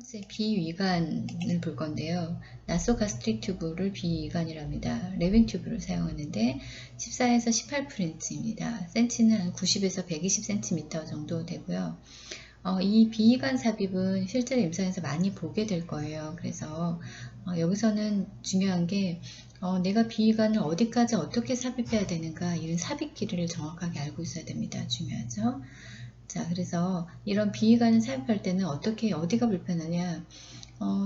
첫 번째 비위관을 볼 건데요. 나소가스트릭 튜브를 비위관이라 합니다. 레빙 튜브를 사용하는데 14에서 18프렌치입니다. 센치는 한 90에서 120cm 정도 되고요. 이 비위관 삽입은 실제로 임상에서 많이 보게 될 거예요. 그래서 여기서는 중요한 게 내가 비위관을 어디까지 어떻게 삽입해야 되는가, 이런 삽입 길이를 정확하게 알고 있어야 됩니다. 중요하죠. 자, 그래서 이런 비위관을 삽입할 때는 어디가 불편하냐?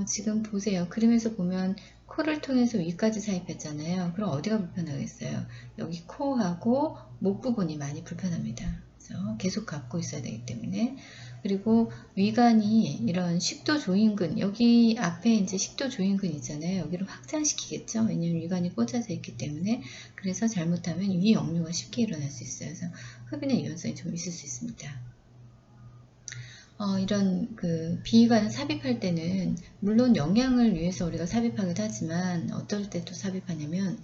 지금 보세요. 그림에서 보면 코를 통해서 위까지 삽입했잖아요. 그럼 어디가 불편하겠어요? 여기 코하고 목 부분이 많이 불편합니다. 그래서 계속 갖고 있어야 되기 때문에. 그리고 위관이 이런 식도 조인근, 여기 앞에 이제 식도 조인근 있잖아요. 여기를 확장시키겠죠. 왜냐면 위관이 꽂아져 있기 때문에. 그래서 잘못하면 위 역류가 쉽게 일어날 수 있어요. 그래서 흡인의 위험성이 좀 있을 수 있습니다. 이런 그 비위관을 삽입할 때는 물론 영양을 위해서 우리가 삽입하기도 하지만 어떨 때 또 삽입하냐면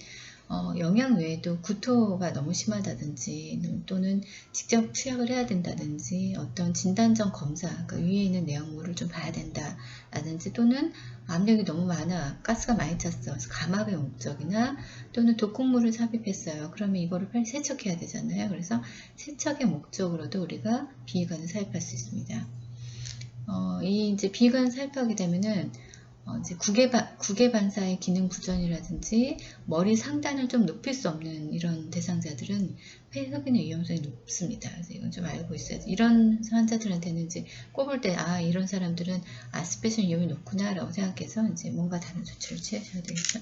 영양 외에도 구토가 너무 심하다든지 또는 직접 투약을 해야 된다든지 어떤 진단적 검사, 그 위에 있는 내용물을 좀 봐야 된다라든지 또는 압력이 너무 많아, 가스가 많이 찼어, 그래서 감압의 목적이나 또는 독극물을 삽입했어요. 그러면 이거를 빨리 세척해야 되잖아요. 그래서 세척의 목적으로도 우리가 비위관을 삽입할 수 있습니다. 이 이제 비위관을 삽입하게 되면은 이제 구개 반사의 기능 부전이라든지 머리 상단을 좀 높일 수 없는 이런 대상자들은 폐흡인의 위험성이 높습니다. 그래서 이건 좀 알고 있어야 돼. 이런 환자들한테는 이제 꼽을 때 이런 사람들은 아스베스션 위험이 높구나라고 생각해서 이제 뭔가 다른 조치를 취하셔야 되겠죠.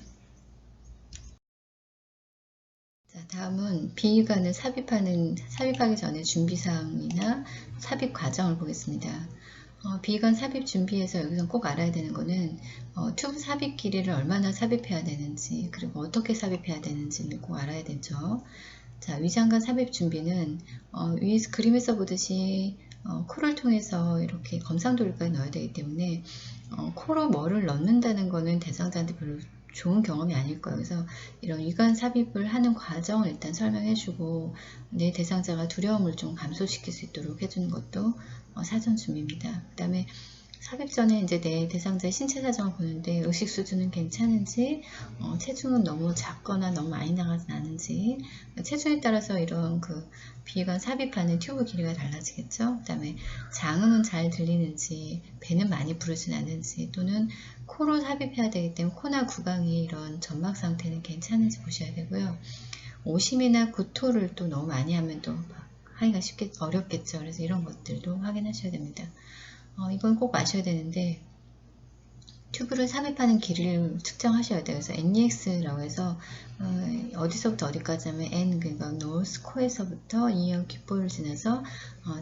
자, 다음은 비위관을 삽입하기 전에 준비사항이나 삽입 과정을 보겠습니다. 비위관 삽입 준비에서 여기서 꼭 알아야 되는 거는 튜브 삽입 길이를 얼마나 삽입해야 되는지, 그리고 어떻게 삽입해야 되는지를 꼭 알아야 되죠. 자, 위장관 삽입 준비는 위에서 그림에서 보듯이 코를 통해서 이렇게 검상도리까지 넣어야 되기 때문에 코로 뭐를 넣는다는 거는 대상자한테 별로 좋은 경험이 아닐 거예요. 그래서 이런 위관 삽입을 하는 과정을 일단 설명해주고 내 대상자가 두려움을 좀 감소시킬 수 있도록 해주는 것도 사전 준비입니다. 그 다음에 삽입 전에 이제 내 대상자의 신체 사정을 보는데 의식 수준은 괜찮은지, 체중은 너무 작거나 너무 많이 나가진 않은지, 체중에 따라서 이런 그 비위관 삽입하는 튜브 길이가 달라지겠죠. 그 다음에 장음은 잘 들리는지, 배는 많이 부르진 않는지, 또는 코로 삽입해야 되기 때문에 코나 구강이 이런 점막 상태는 괜찮은지 보셔야 되고요. 오심이나 구토를 또 너무 많이 하면 또 하기가 어렵겠죠. 그래서 이런 것들도 확인하셔야 됩니다. 이건 꼭 아셔야 되는데 튜브를 삽입하는 길이를 측정하셔야 돼요. 그래서 NEX라고 해서 어디서부터 어디까지 하면 N, 그러니까 노스 코에서부터 E어 귓볼을 지나서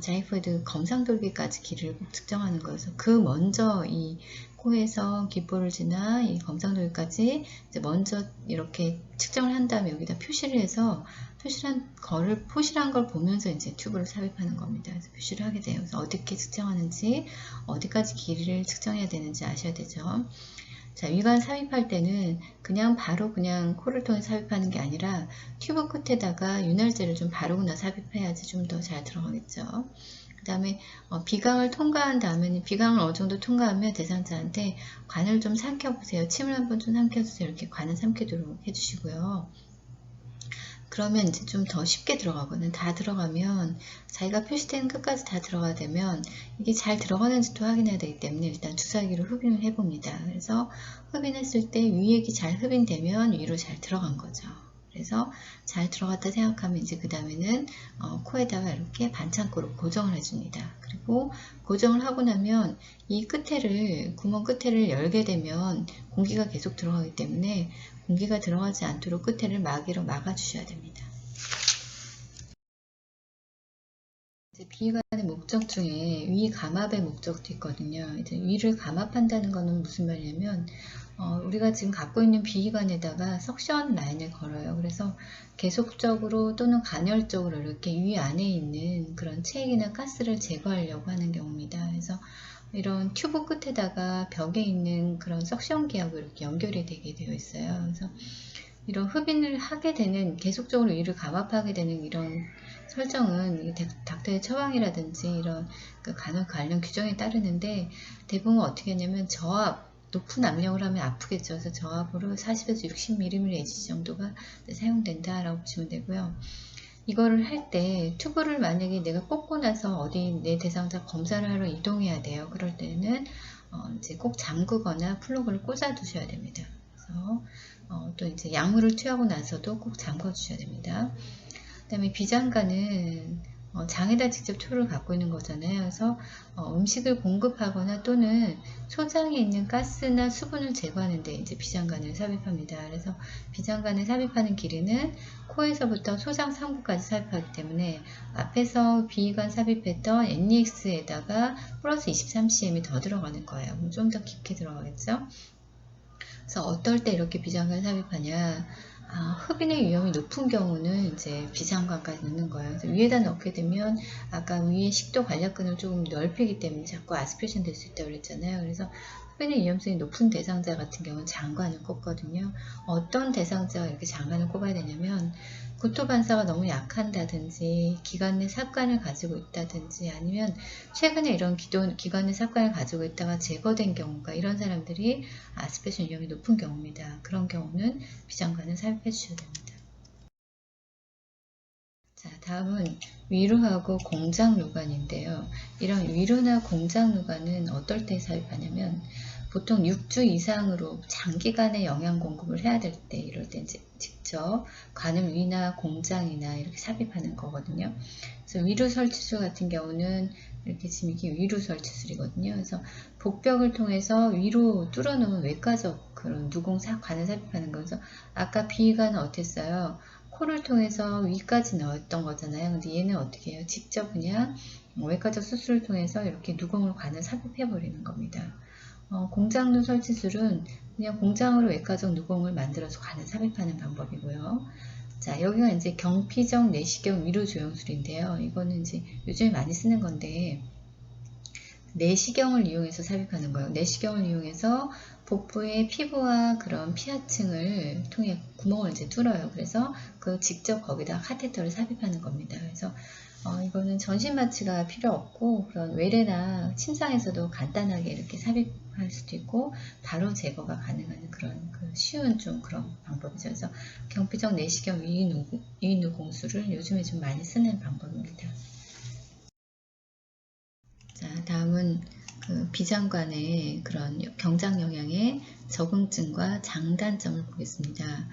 자이포이드 검상돌기까지 길이를 꼭 측정하는 거여서 그 먼저 이 코에서 귓볼을 지나 이 검상돌기까지 이제 먼저 이렇게 측정을 한 다음에 여기다 표시를 해서 표시한 걸 보면서 이제 튜브를 삽입하는 겁니다. 그래서 표시를 하게 돼요. 그래서 어떻게 측정하는지, 어디까지 길이를 측정해야 되는지 아셔야 되죠. 자, 위관 삽입할 때는 그냥 바로 그냥 코를 통해 삽입하는 게 아니라 튜브 끝에다가 윤활제를 좀 바르거나 삽입해야지 좀 더 잘 들어가겠죠. 그 다음에 비강을 통과한 다음에는 비강을 어느 정도 통과하면 대상자한테 관을 좀 삼켜보세요. 침을 한번 좀 삼켜주세요. 이렇게 관을 삼키도록 해주시고요. 그러면 이제 좀 더 쉽게 들어가거든. 다 들어가면 자기가 표시된 끝까지 다 들어가야 되면 이게 잘 들어가는지도 확인해야 되기 때문에 일단 주사기로 흡인을 해봅니다. 그래서 흡인했을 때 위액이 잘 흡인되면 위로 잘 들어간 거죠. 그래서 잘 들어갔다 생각하면 이제 그 다음에는 코에다가 이렇게 반창고로 고정을 해줍니다. 그리고 고정을 하고 나면 이 끝에를 구멍 끝에를 열게 되면 공기가 계속 들어가기 때문에 공기가 들어가지 않도록 끝에를 마개로 막아주셔야 됩니다. 이제 비위관의 목적 중에 위 감압의 목적도 있거든요. 이제 위를 감압한다는 것은 무슨 말이냐면 우리가 지금 갖고 있는 비위관에다가 석션 라인을 걸어요. 그래서 계속적으로 또는 간헐적으로 이렇게 위 안에 있는 그런 체액이나 가스를 제거하려고 하는 경우입니다. 그래서 이런 튜브 끝에다가 벽에 있는 그런 석션기하고 이렇게 연결이 되게 되어 있어요. 그래서 이런 흡인을 하게 되는, 계속적으로 위를 감압하게 되는 이런 설정은 닥터의 처방이라든지 이런 그 간헐 관련 규정에 따르는데 대부분 어떻게 하냐면 저압, 높은 압력을 하면 아프겠죠. 그래서 저압으로 40에서 60mm Hg 정도가 사용된다라고 보시면 되고요. 이거를 할 때 튜브를 만약에 내가 꽂고 나서 어디 내 대상자 검사를 하러 이동해야 돼요. 그럴 때는 이제 꼭 잠그거나 플러그를 꽂아 두셔야 됩니다. 그래서 또 이제 약물을 투여하고 나서도 꼭 잠궈 주셔야 됩니다. 그 다음에 비장관은 장에다 직접 초를 갖고 있는 거잖아요. 그래서 음식을 공급하거나 또는 소장에 있는 가스나 수분을 제거하는 데 이제 비장관을 삽입합니다. 그래서 비장관을 삽입하는 길이는 코에서부터 소장 상부까지 삽입하기 때문에 앞에서 비위관 삽입했던 NEX에다가 플러스 23cm이 더 들어가는 거예요. 좀 더 깊게 들어가겠죠. 그래서 어떨 때 이렇게 비장관 삽입하냐? 흡인의 위험이 높은 경우는 이제 비장관까지 넣는 거예요. 그래서 위에다 넣게 되면 아까 위에 식도 관략근을 조금 넓히기 때문에 자꾸 아스피레이션 될 수 있다고 그랬잖아요. 그래서 흡인의 위험성이 높은 대상자 같은 경우는 장관을 꼽거든요. 어떤 대상자가 이렇게 장관을 꼽아야 되냐면 구토 반사가 너무 약한다든지 기관 내 삭관을 가지고 있다든지 아니면 최근에 이런 기관 내 삭관을 가지고 있다가 제거된 경우가 이런 사람들이 아스피레이션 위험이 높은 경우입니다. 그런 경우는 비장관을 삽입해 주셔야 됩니다. 자, 다음은 위루하고 공장루관인데요. 이런 위루나 공장루관은 어떨 때 삽입하냐면 보통 6주 이상으로 장기간의 영양 공급을 해야 될 때, 이럴 때 이제 직접 관을 위나 공장이나 이렇게 삽입하는 거거든요. 그래서 위루 설치술 같은 경우는 이렇게 지금 이게 위루 설치술이거든요. 그래서 복벽을 통해서 위로 뚫어놓은 외과적 그런 관을 삽입하는 거죠. 아까 비위관은 어땠어요? 코를 통해서 위까지 넣었던 거잖아요. 근데 얘는 어떻게 해요? 직접 그냥 외과적 수술을 통해서 이렇게 누공을 관을 삽입해 버리는 겁니다. 공장루 설치술은 그냥 공장으로 외과적 누공을 만들어서 관을 삽입하는 방법이고요. 자, 여기가 이제 경피적 내시경 위로 조영술인데요. 이거는 이제 요즘에 많이 쓰는 건데 내시경을 이용해서 삽입하는 거예요. 내시경을 이용해서 복부의 피부와 그런 피하층을 통해 구멍을 이제 뚫어요. 그래서 그 직접 거기다 카테터를 삽입하는 겁니다. 그래서 이거는 전신 마취가 필요 없고 그런 외래나 침상에서도 간단하게 이렇게 삽입할 수도 있고 바로 제거가 가능한 그런 쉬운 좀 그런 방법이죠. 그래서 경피적 내시경 위누공술을 요즘에 좀 많이 쓰는 방법입니다. 자, 다음은 그 비장관의 그런 경장 영양의 적응증과 장단점을 보겠습니다.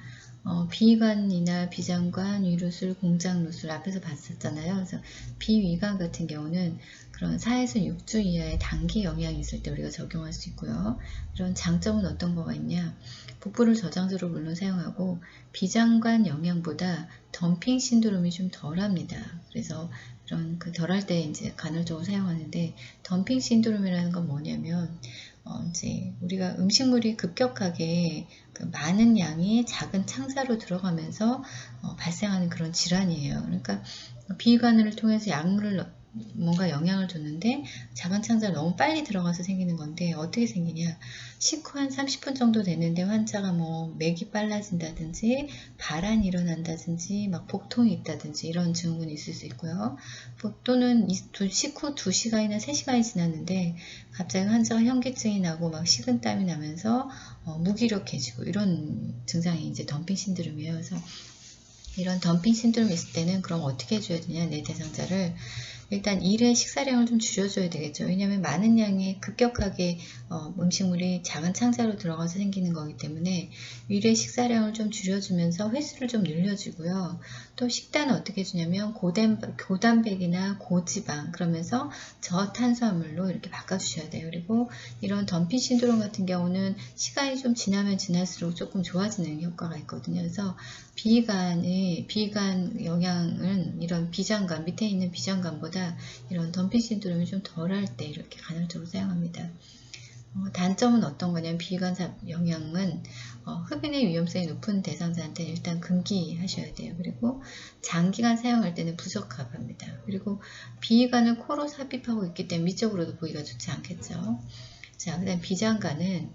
비위관이나 비장관, 위루술, 공장루술 앞에서 봤었잖아요. 그래서 비위관 같은 경우는 그런 4에서 6주 이하의 단기 영향이 있을 때 우리가 적용할 수 있고요. 이런 장점은 어떤 거가 있냐? 복부를 저장소로 물론 사용하고 비장관 영향보다 덤핑 신드롬이 좀 덜합니다. 그래서 이런 그 덜할 때 이제 간헐적으로 사용하는데 덤핑 신드롬이라는 건 뭐냐면 이제 우리가 음식물이 급격하게 그 많은 양이 작은 창자로 들어가면서 발생하는 그런 질환이에요. 그러니까 비위관을 통해서 약물을 뭔가 영향을 줬는데 작은 창자가 너무 빨리 들어가서 생기는 건데 어떻게 생기냐? 식후 한 30분 정도 됐는데 환자가 뭐 맥이 빨라진다든지 발한이 일어난다든지 막 복통이 있다든지 이런 증후군이 있을 수 있고요. 또는 식후 2시간이나 3시간이 지났는데 갑자기 환자가 현기증이 나고 막 식은땀이 나면서 무기력해지고 이런 증상이 이제 덤핑 신드롬이에요. 그래서 이런 덤핑 신드롬이 있을 때는 그럼 어떻게 해줘야 되냐? 내 대상자를 일단 일회 식사량을 좀 줄여줘야 되겠죠. 왜냐하면 많은 양의 급격하게 음식물이 작은 창자로 들어가서 생기는 거기 때문에 일회 식사량을 좀 줄여주면서 횟수를 좀 늘려주고요. 또 식단은 어떻게 해주냐면 고단백이나 고지방 그러면서 저탄수화물로 이렇게 바꿔주셔야 돼요. 그리고 이런 덤핑 신드롬 같은 경우는 시간이 좀 지나면 지날수록 조금 좋아지는 효과가 있거든요. 그래서 비관 영향은 이런 비장관 밑에 있는 비장관보다 이런 덤핑 신드롬이 좀 덜할 때 이렇게 간헐적으로 사용합니다. 단점은 어떤 거냐면 비관 영향은 흡인의 위험성이 높은 대상자한테 일단 금기하셔야 돼요. 그리고 장기간 사용할 때는 부적합합니다. 그리고 비관을 코로 삽입하고 있기 때문에 미적으로도 보기가 좋지 않겠죠. 자, 그 다음 비장관은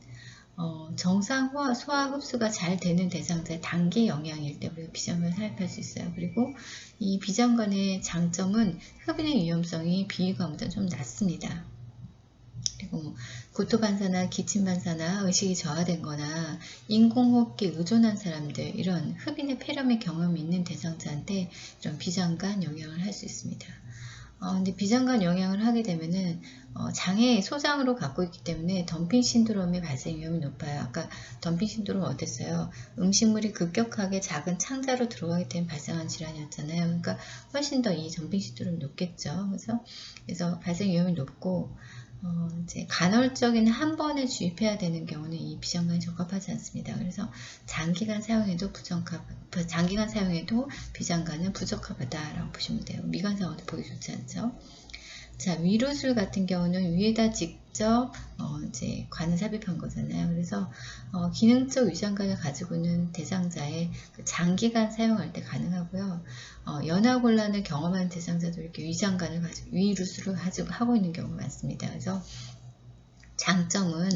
정상 소화 흡수가 잘 되는 대상자의 단기 영향일 때 우리가 비장관을 삽입할 수 있어요. 그리고 이 비장관의 장점은 흡인의 위험성이 비위관보다 좀 낮습니다. 그리고 뭐 구토반사나 기침반사나 의식이 저하된 거나 인공호흡기 의존한 사람들 이런 흡인의 폐렴의 경험이 있는 대상자한테 이런 비장관 영향을 할 수 있습니다. 근데 비장관 영향을 하게 되면은 장에 소장으로 갖고 있기 때문에 덤핑 신드롬의 발생 위험이 높아요. 아까 덤핑 신드롬은 어땠어요? 음식물이 급격하게 작은 창자로 들어가기 때문에 발생한 질환이었잖아요. 그러니까 훨씬 더 이 덤핑 신드롬이 높겠죠. 그래서 발생 위험이 높고 이제 간헐적인 한 번에 주입해야 되는 경우는 이 비장관이 적합하지 않습니다. 그래서 장기간 사용해도 비장관은 부적합하다라고 보시면 돼요. 미관상으로도 보기 좋지 않죠. 자, 위루술 같은 경우는 위에다 직접 이제 관을 삽입한 거잖아요. 그래서 기능적 위장관을 가지고 있는 대상자의 그 장기간 사용할 때 가능하고요. 연하곤란을 경험하는 대상자도 이렇게 위장관을 가지고 위루술을 가지고 하고 있는 경우가 많습니다. 그래서 장점은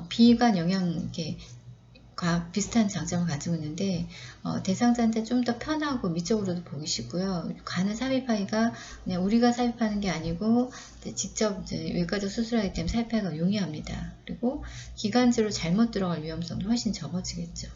비관 영향 이렇게 비슷한 장점을 가지고 있는데 대상자한테 좀 더 편하고 미적으로도 보기 쉽고요. 관을 삽입하기가 그냥 우리가 삽입하는 게 아니고 직접 이제 외과적 수술하기 때문에 삽입하기가 용이합니다. 그리고 기관지로 잘못 들어갈 위험성도 훨씬 적어지겠죠.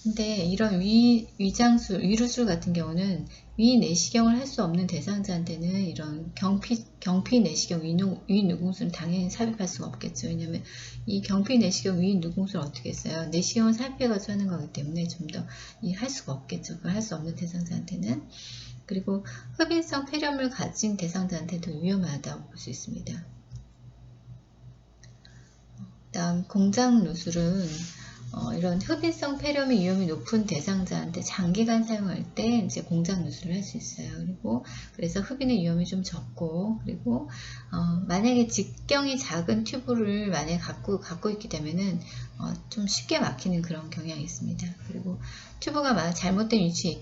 근데 이런 위루술 같은 경우는 위내시경을 할 수 없는 대상자한테는 이런 경피 내시경 위누궁술은 당연히 삽입할 수가 없겠죠. 왜냐하면 이 경피 내시경 위누궁술을 어떻게 했어요? 내시경을 삽입해가지고 하는 거기 때문에 좀 더 할 수가 없겠죠. 그걸 할 수 없는 대상자한테는. 그리고 흡인성 폐렴을 가진 대상자한테도 위험하다고 볼 수 있습니다. 다음 공장누술은 이런 흡인성 폐렴의 위험이 높은 대상자한테 장기간 사용할 때 이제 공장 누술을 할 수 있어요. 그래서 흡인의 위험이 좀 적고, 그리고 만약에 직경이 작은 튜브를 만약에 갖고 있게 되면은 좀 쉽게 막히는 그런 경향이 있습니다. 그리고 튜브가 잘못된 위치에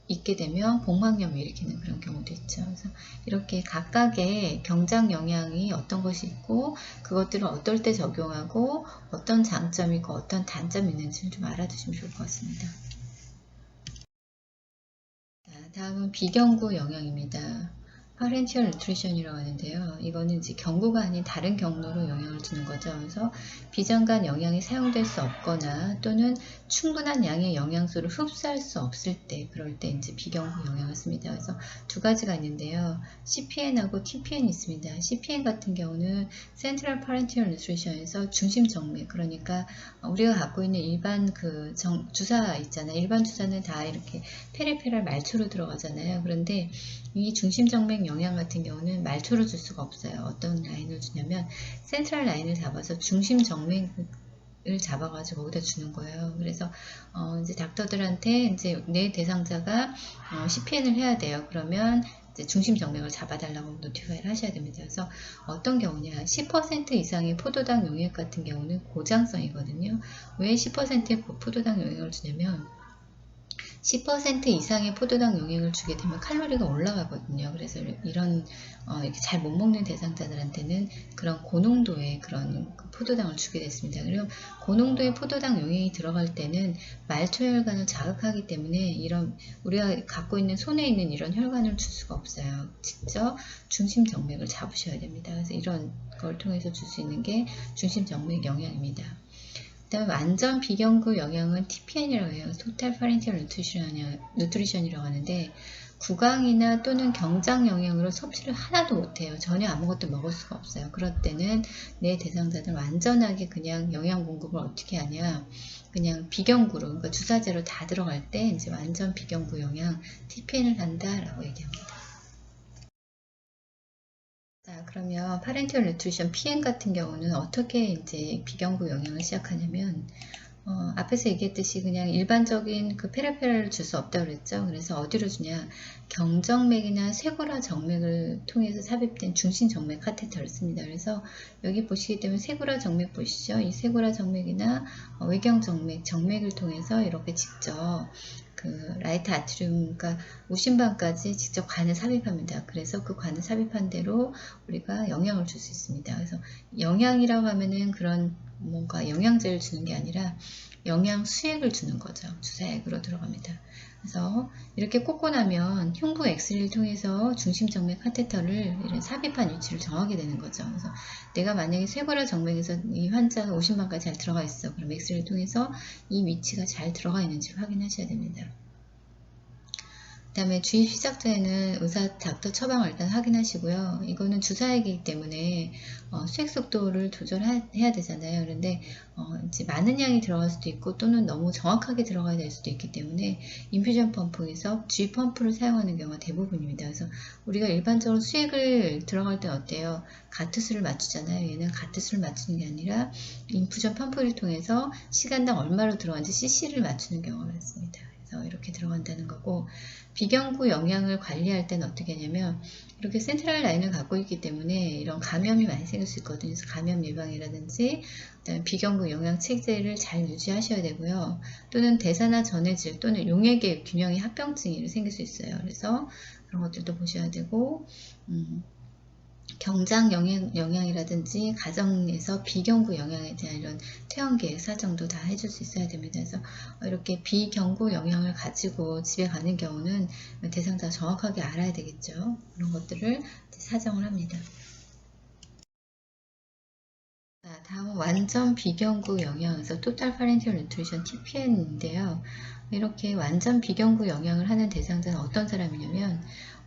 있게 되면 복막염을 일으키는 그런 경우도 있죠. 그래서 이렇게 각각의 경장 영향이 어떤 것이 있고 그것들을 어떨 때 적용하고 어떤 장점이 있고 어떤 단점이 있는지를 좀 알아두시면 좋을 것 같습니다. 자, 다음은 비경구 영향입니다. 파렌티얼 뉴트리션이라고 하는데요. 이거는 이제 경구가 아닌 다른 경로로 영향을 주는 거죠. 그래서 비장간 영양이 사용될 수 없거나 또는 충분한 양의 영양소를 흡수할 수 없을 때, 그럴 때 이제 비경구 영양을 씁니다. 그래서 두 가지가 있는데요. CPN하고 TPN이 있습니다. CPN 같은 경우는 센트럴 파렌티얼 뉴트리션에서 중심 정맥, 그러니까 우리가 갖고 있는 일반 그 주사 있잖아요. 일반 주사는 다 이렇게 페리페랄 말초로 들어가잖아요. 그런데 이 중심정맥 영양 같은 경우는 말초로 줄 수가 없어요. 어떤 라인을 주냐면 센트럴 라인을 잡아서 중심정맥을 잡아가지고 거기다 주는 거예요. 그래서 이제 닥터들한테 이제 내 대상자가 CPN을 해야 돼요. 그러면 이제 중심정맥을 잡아달라고 노티파이를 하셔야 됩니다. 그래서 어떤 경우냐, 10% 이상의 포도당 용액 같은 경우는 고장성이거든요. 왜 10%의 포도당 용액을 주냐면 10% 이상의 포도당 용액을 주게 되면 칼로리가 올라가거든요. 그래서 이런 이렇게 잘 못 먹는 대상자들한테는 그런 고농도의 그런 포도당을 주게 됐습니다. 그리고 고농도의 포도당 용액이 들어갈 때는 말초혈관을 자극하기 때문에 이런 우리가 갖고 있는 손에 있는 이런 혈관을 줄 수가 없어요. 직접 중심정맥을 잡으셔야 됩니다. 그래서 이런 걸 통해서 줄 수 있는 게 중심정맥 영양입니다. 그다음에 완전 비경구 영양은 TPN이라고 해요. 토탈 파렌티얼 누트리션이라고 하는데 구강이나 또는 경장 영양으로 섭취를 하나도 못해요. 전혀 아무것도 먹을 수가 없어요. 그럴 때는 내 대상자들 완전하게 그냥 영양 공급을 어떻게 하냐, 그냥 비경구로, 그러니까 주사제로 다 들어갈 때 이제 완전 비경구 영양 TPN을 한다라고 얘기합니다. 자, 그러면 파렌티얼 뉴트리션 PN 같은 경우는 어떻게 이제 비경구 영양을 시작하냐면 앞에서 얘기했듯이 그냥 일반적인 그 페라페라를 줄 수 없다고 그랬죠. 그래서 어디로 주냐, 경정맥이나 쇄골화 정맥을 통해서 삽입된 중심 정맥 카테터를 씁니다. 그래서 여기 보시게 되면 쇄골화 정맥 보시죠. 이 쇄골화 정맥이나 외경 정맥, 정맥을 통해서 이렇게 직접 그 라이트 아트리움, 그러니까 우심방까지 직접 관을 삽입합니다. 그래서 그 관을 삽입한 대로 우리가 영양을 줄 수 있습니다. 그래서 영양이라고 하면은 그런 뭔가 영양제를 주는 게 아니라 영양 수액을 주는 거죠. 주사액으로 들어갑니다. 그래서 이렇게 꽂고 나면 흉부 엑스레이를 통해서 중심정맥 카테터를 이런 삽입한 위치를 정하게 되는 거죠. 그래서 내가 만약에 쇄골화 정맥에서 이 환자가 오심방까지 잘 들어가 있어. 그럼 엑스레이를 통해서 이 위치가 잘 들어가 있는지를 확인하셔야 됩니다. 그 다음에 주입 시작 전에는 의사 닥터 처방을 일단 확인하시고요. 이거는 주사액이기 때문에 수액 속도를 조절해야 되잖아요. 그런데 이제 많은 양이 들어갈 수도 있고 또는 너무 정확하게 들어가야 될 수도 있기 때문에 인퓨전 펌프에서 G 펌프를 사용하는 경우가 대부분입니다. 그래서 우리가 일반적으로 수액을 들어갈 때 어때요? 가트수를 맞추잖아요. 얘는 가트수를 맞추는 게 아니라 인퓨전 펌프를 통해서 시간당 얼마로 들어가는지 cc를 맞추는 경우가 많습니다. 이렇게 들어간다는 거고, 비경구 영양을 관리할 때는 어떻게 하냐면 이렇게 센트럴 라인을 갖고 있기 때문에 이런 감염이 많이 생길 수 있거든요. 그래서 감염 예방이라든지 그다음에 비경구 영양 체제를 잘 유지하셔야 되고요. 또는 대사나 전해질 또는 용액의 균형이 합병증이 생길 수 있어요. 그래서 그런 것들도 보셔야 되고, 경장 영양이라든지 가정에서 비경구 영양에 대한 이런 퇴원계획 사정도 다 해줄 수 있어야 됩니다. 그래서 이렇게 비경구 영양을 가지고 집에 가는 경우는 대상자 정확하게 알아야 되겠죠. 그런 것들을 사정을 합니다. 자, 다음은 완전 비경구 영양에서 토탈 파렌티얼 뉴트리션 TPN인데요. 이렇게 완전 비경구 영양을 하는 대상자는 어떤 사람이냐면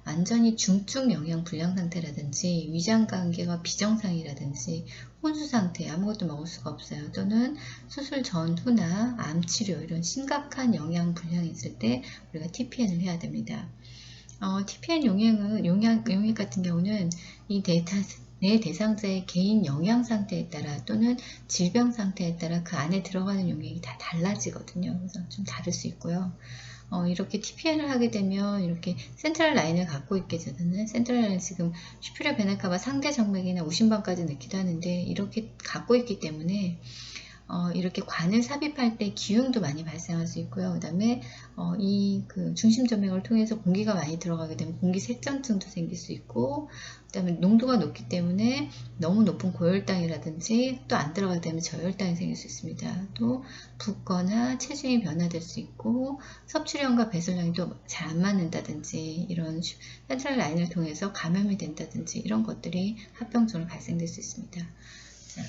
완전히 중증 영양 불량 상태라든지 위장 관계가 비정상이라든지 혼수 상태, 아무것도 먹을 수가 없어요. 또는 수술 전후나 암 치료 이런 심각한 영양 불량이 있을 때 우리가 TPN을 해야 됩니다. TPN 용액 같은 경우는 이 내 대상자의 개인 영양 상태에 따라 또는 질병 상태에 따라 그 안에 들어가는 용액이 다 달라지거든요. 그래서 좀 다를 수 있고요. 이렇게 TPN을 하게 되면 이렇게 센트럴 라인을 갖고 있게 되는, 센트럴 라인 지금 슈피리어 베나 카바 상대 정맥이나 우심방까지 넣기도 하는데 이렇게 갖고 있기 때문에 이렇게 관을 삽입할 때 기흉도 많이 발생할 수 있고요. 그 다음에 그 중심점액을 통해서 공기가 많이 들어가게 되면 공기색전증도 생길 수 있고, 그 다음에 농도가 높기 때문에 너무 높은 고혈당이라든지 또 안 들어가게 되면 저혈당이 생길 수 있습니다. 또 붓거나 체중이 변화될 수 있고, 섭취량과 배설량이 또 잘 안 맞는다든지, 이런 센트럴 라인을 통해서 감염이 된다든지, 이런 것들이 합병증으로 발생될 수 있습니다. 자,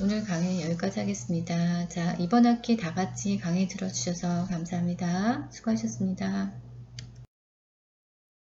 오늘 강의는 여기까지 하겠습니다. 자, 이번 학기 다 같이 강의 들어주셔서 감사합니다. 수고하셨습니다.